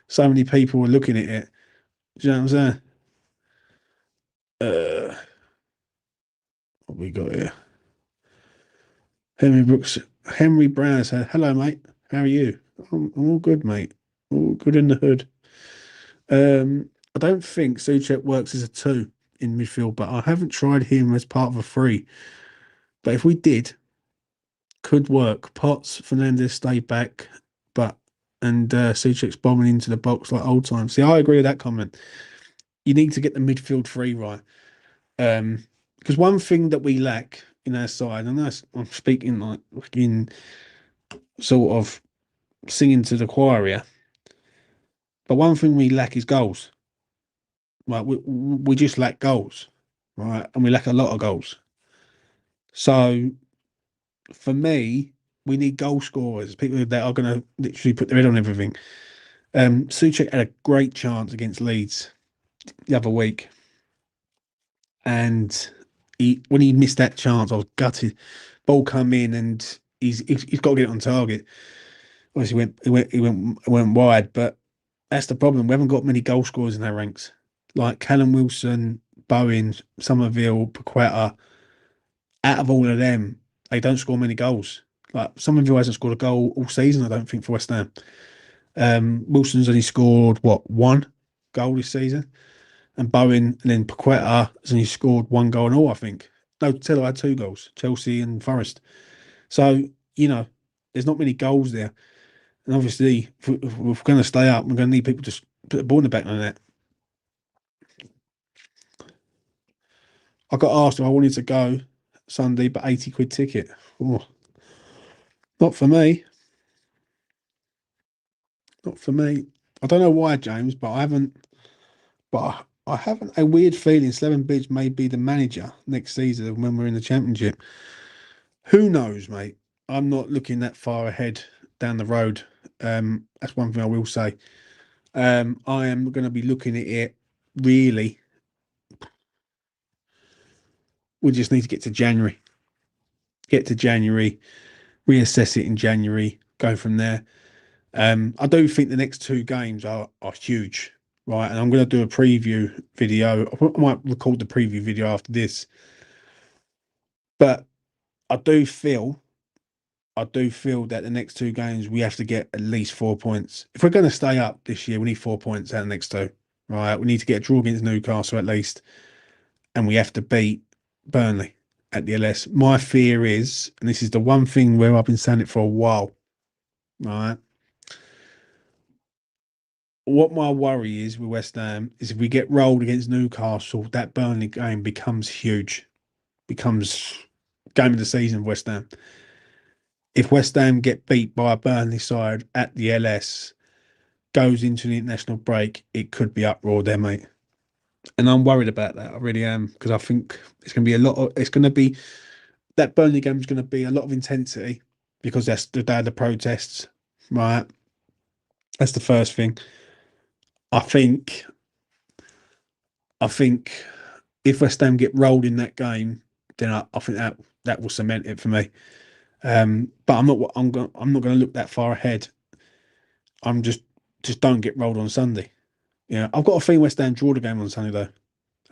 so many people were looking at it. Do you know what I'm saying? What we got here? Henry Brooks. Henry Brown said, "Hello, mate. How are you? I'm all good, mate. All good in the hood." I don't think Soucek works as a two in midfield, but I haven't tried him as part of a three. But if we did, could work. Potts, Fernandez stay back, but and Soucek's bombing into the box like old times. See, I agree with that comment. You need to get the midfield three right. Because one thing that we lack in our side, and that's I'm speaking like in sort of singing to the choir here, but one thing we lack is goals. Right, we just lack goals, right, and we lack a lot of goals. So for me, we need goal scorers, people that are going to literally put their head on everything. Soucek had a great chance against Leeds the other week, and when he missed that chance, I was gutted. Ball come in, and he's got to get it on target. Obviously, went wide, but that's the problem. We haven't got many goal scorers in our ranks, like Callum Wilson, Bowen, Somerville, Paqueta. Out of all of them, they don't score many goals. Like, Somerville hasn't scored a goal all season, I don't think, for West Ham. Wilson's only scored one goal this season, and Bowen and then Paqueta has only scored one goal and all, I think. No, Taylor had two goals, Chelsea and Forest. So, you know, there's not many goals there. And obviously, if we're going to stay up, we're going to need people to put the ball in the back of the net. I got asked if I wanted to go Sunday, but 80 quid ticket. Oh, not for me. Not for me. I don't know why, James, but I haven't. But I haven't a weird feeling Slaven Bilic may be the manager next season when we're in the Championship. Who knows, mate? I'm not looking that far ahead down the road. That's one thing I will say. I am going to be looking at it really. We just need to get to January. Get to January, reassess it in January, go from there. I do think the next two games are huge, right? And I'm going to do a preview video. I might record the preview video after this, but I do feel, I do feel that the next two games we have to get at least 4 points. If we're going to stay up this year, we need 4 points out of the next two, right? We need to get a draw against Newcastle at least, and we have to beat Burnley at the LS. My fear is, and this is the one thing where I've been saying it for a while, right? What my worry is with West Ham is if we get rolled against Newcastle, that Burnley game becomes huge, becomes game of the season of West Ham. If West Ham get beat by a Burnley side at the LS, goes into the international break, it could be uproar there, mate. And I'm worried about that. I really am, because I think it's going to be a lot of, it's going to be that Burnley game is going to be a lot of intensity because that's the day of the protests, right? That's the first thing. I think, I think if West Ham get rolled in that game, then I think that will cement it for me. But I'm not going to look that far ahead. I'm just don't get rolled on Sunday. Yeah, I've got a feeling West Ham draw the game on Sunday though.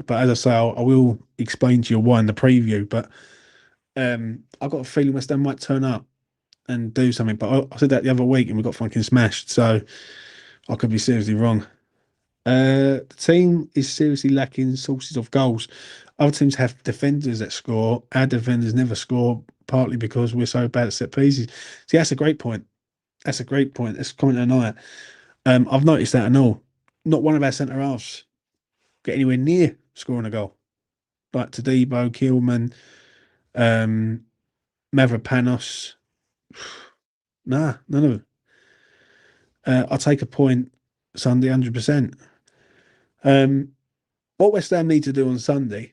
But as I say, I will explain to you why in the preview. But I've got a feeling West Ham might turn up and do something. But I said that the other week and we got fucking smashed. So I could be seriously wrong. The team is seriously lacking sources of goals. Other teams have defenders that score. Our defenders never score, partly because we're so bad at set pieces. See, that's a great point. That's a great point. That's a comment tonight. I've noticed that and all. Not one of our centre halves get anywhere near scoring a goal. But Todibo, Kilman, um, Mavropanos, nah, none of them. I'll take a point Sunday, 100%. What West Ham need to do on Sunday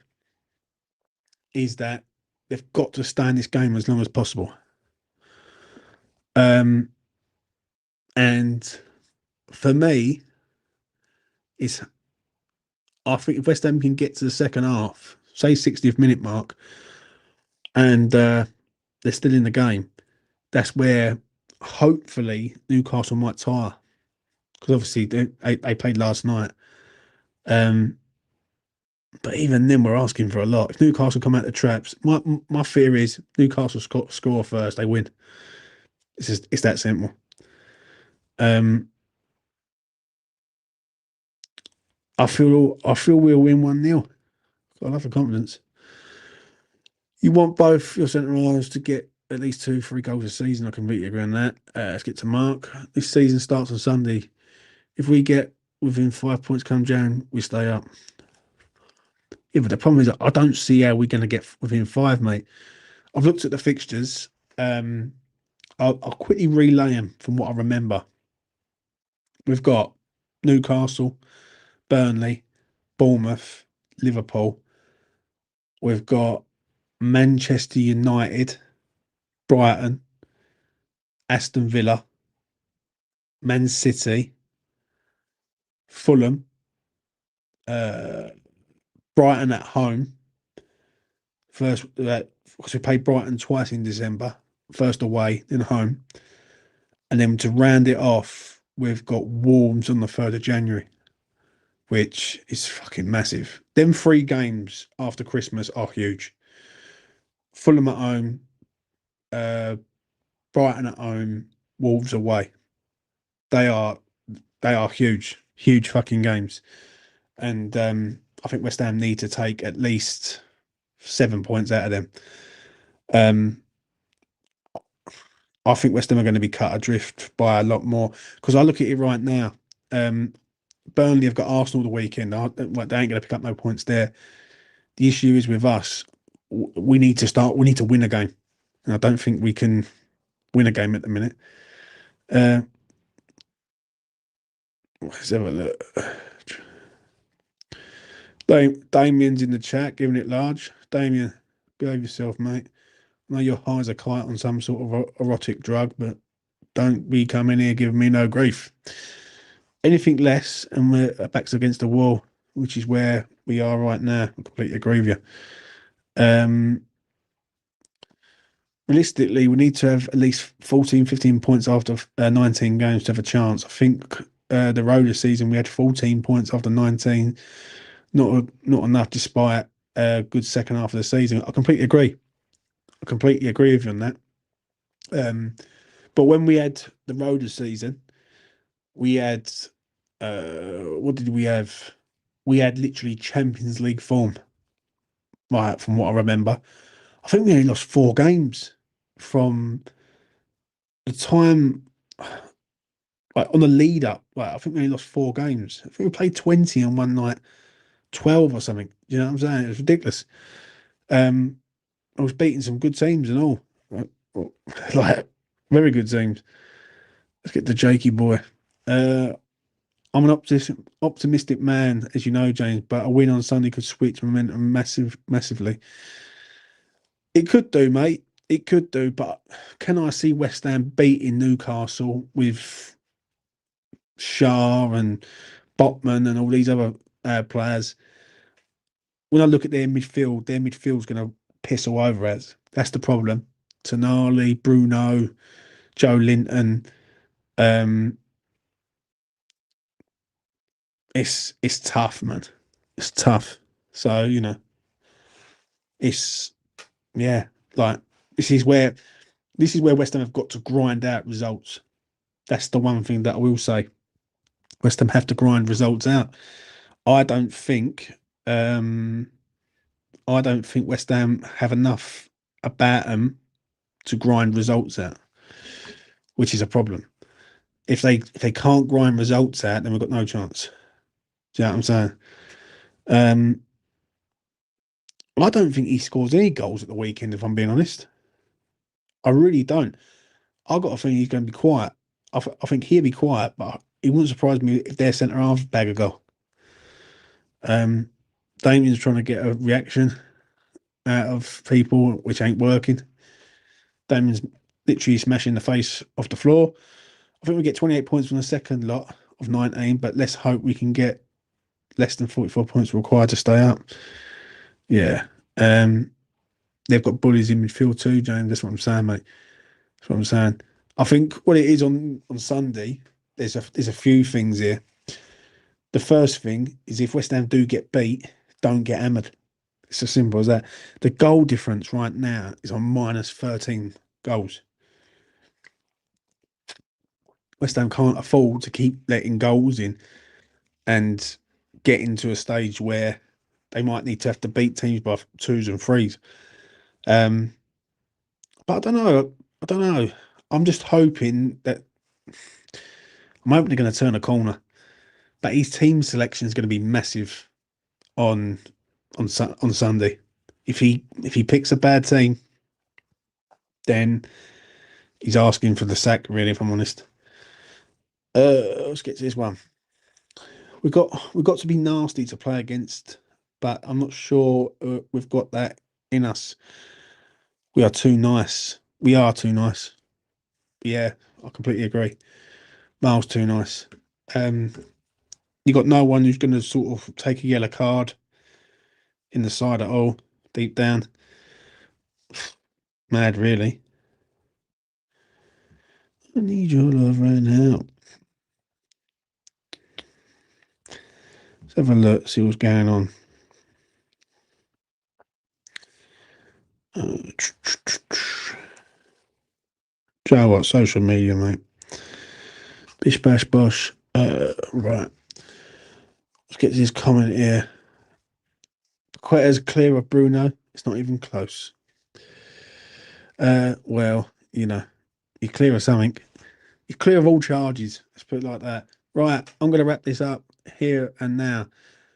is that they've got to stay in this game as long as possible. And for me, it's I think if West Ham can get to the second half, say 60th minute mark, and they're still in the game, that's where hopefully Newcastle might tire because obviously they played last night. But even then, we're asking for a lot. If Newcastle come out the traps, my fear is Newcastle score first, they win. It's that simple. I feel we'll win 1-0. Got a lot of confidence. You want both your centre halves to get at least 2-3 goals a season. I completely agree on that. Let's get to Mark. This season starts on Sunday. If we get within 5 points come Jan, we stay up. Yeah, but the problem is I don't see how we're going to get within 5, mate. I've looked at the fixtures. I'll quickly relay them from what I remember. We've got Newcastle, Burnley, Bournemouth, Liverpool. We've got Manchester United, Brighton, Aston Villa, Man City, Fulham, uh, Brighton at home. First, because we played Brighton twice in December. First away, then home, and then to round it off, we've got Wolves on the 3rd of January, which is fucking massive. Them 3 games after Christmas are huge. Fulham at home, uh, Brighton at home, Wolves away. They are huge, huge fucking games, and I think West Ham need to take at least 7 points out of them. I think West Ham are going to be cut adrift by a lot more because I look at it right now. Burnley have got Arsenal the weekend. They ain't going to pick up no points there. The issue is with us. We need to start. We need to win a game, and I don't think we can win a game at the minute. Let's have a look. Damien's in the chat, giving it large. Damien, behave yourself, mate. I know your high as a kite on some sort of erotic drug, but don't be coming here giving me no grief. Anything less, and we're backs against the wall, which is where we are right now. I completely agree with you. Realistically, we need to have at least 14, 15 points after 19 games to have a chance. I think the Roller season, we had 14 points after 19. Not enough despite a good second half of the season. I completely agree. I completely agree with you on that. But when we had the Roller season, we had what did we have? We had literally Champions League form, right? From what I remember, I think we only lost 4 games from the time, like on the lead up. Like I think we only lost 4 games. I think we played 20 on one night, 12 or something. You know what I'm saying? It was ridiculous. I was beating some good teams and all, like very good teams. Let's get to Jakey boy. I'm an optimistic man, as you know, James, but a win on Sunday could switch momentum massively. It could do, mate. It could do, but can I see West Ham beating Newcastle with Shah and Botman and all these other players? When I look at their midfield's going to piss all over us. That's the problem. Tonali, Bruno, Joe Linton. Um, it's tough, man. It's tough. So it's yeah, like this is where West Ham have got to grind out results. That's the one thing that I will say. West Ham have to grind results out. I don't think um I don't think West Ham have enough about them to grind results out, which is a problem. If they can't grind results out, then we've got no chance. Do you know what I'm saying? Um, I don't think he scores any goals at the weekend, if I'm being honest. I really don't. I've got a feeling he's going to be quiet. I think he'll be quiet, but it wouldn't surprise me if their centre half bag a goal. Damien's trying to get a reaction out of people, which ain't working. Damien's literally smashing the face off the floor. I think we get 28 points from the second lot of 19, but let's hope we can get less than 44 points required to stay up. Yeah. They've got bullies in midfield too, James. That's what I'm saying, mate. That's what I'm saying. I think what it is on Sunday, there's a few things here. The first thing is if West Ham do get beat, don't get hammered. It's as simple as that. The goal difference right now is on minus 13 goals. West Ham can't afford to keep letting goals in and get into a stage where they might need to have to beat teams by twos and threes. But I don't know. I don't know. I'm just hoping that I'm hoping they're going to turn a corner. But his team selection is going to be massive on on Sunday. If he picks a bad team, then he's asking for the sack. Really, if I'm honest. Let's get to this one. We've got to be nasty to play against, but I'm not sure we've got that in us. We are too nice. We are too nice. Yeah, I completely agree. Miles too nice. You got no one who's going to sort of take a yellow card in the side at all, deep down. Mad, really. I need your love right now. Let's have a look, see what's going on. Joe, what social media, mate? Bish bash bosh. Right. Let's get to this comment here. Quite as clear of Bruno. It's not even close. Well, you're clear of something. You're clear of all charges. Let's put it like that. Right, I'm going to wrap this up here and now.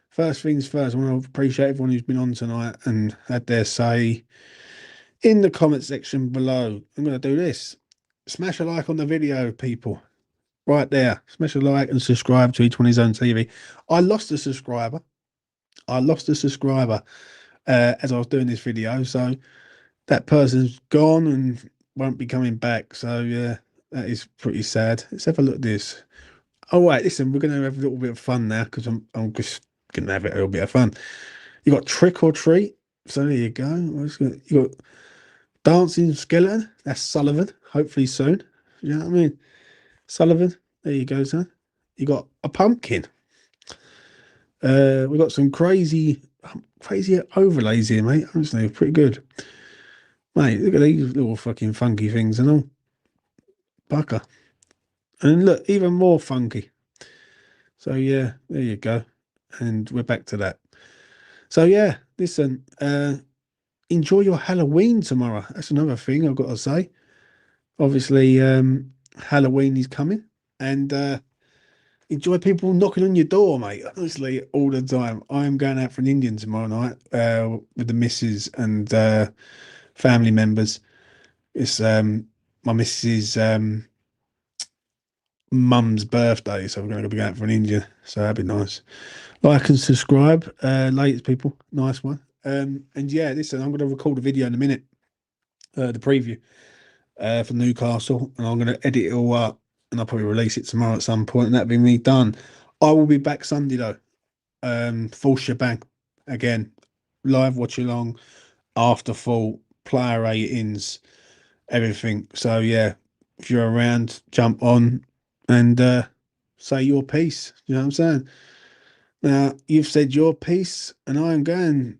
First things first, I want to appreciate everyone who's been on tonight and had their say in the comment section below. I'm going to do this. Smash a like on the video, people. Right there. Smash a like and subscribe to Each One His Own TV. I lost a subscriber. As I was doing this video. So that person's gone and won't be coming back. So yeah, that is pretty sad. Let's have a look at this. All right, listen, we're going to have a little bit of fun now because I'm just going to have a little bit of fun. You got Trick or Treat. So there you go. You got Dancing Skeleton. That's Sullivan. Hopefully soon. You know what I mean? Sullivan. There you go, son. You got a pumpkin. We got some crazy overlays here, mate. Honestly, pretty good. Mate, look at these little fucking funky things and all. Bucker. And look, even more funky. So yeah, there you go. And we're back to that. So yeah, listen, enjoy your Halloween tomorrow. That's another thing I've got to say. Obviously, Halloween is coming, and enjoy people knocking on your door, mate. Honestly, all the time. I'm going out for an Indian tomorrow night with the missus and family members. It's my missus' mum's birthday, so we're going to be going for an Indian. So that'd be nice. Like and subscribe, latest people. Nice one. And yeah, listen, I'm going to record a video in a minute. the preview for Newcastle, and I'm going to edit it all up, and I'll probably release it tomorrow at some point, and that'll be me done. I will be back Sunday though, full shebang again, live watch along, after full player ratings, everything. So yeah, if you're around, jump on and say your piece. You know what I'm saying? Now you've said your piece, and I am going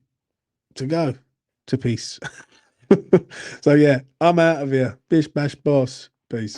to go to peace. So yeah, I'm out of here. Bish bash boss. Peace.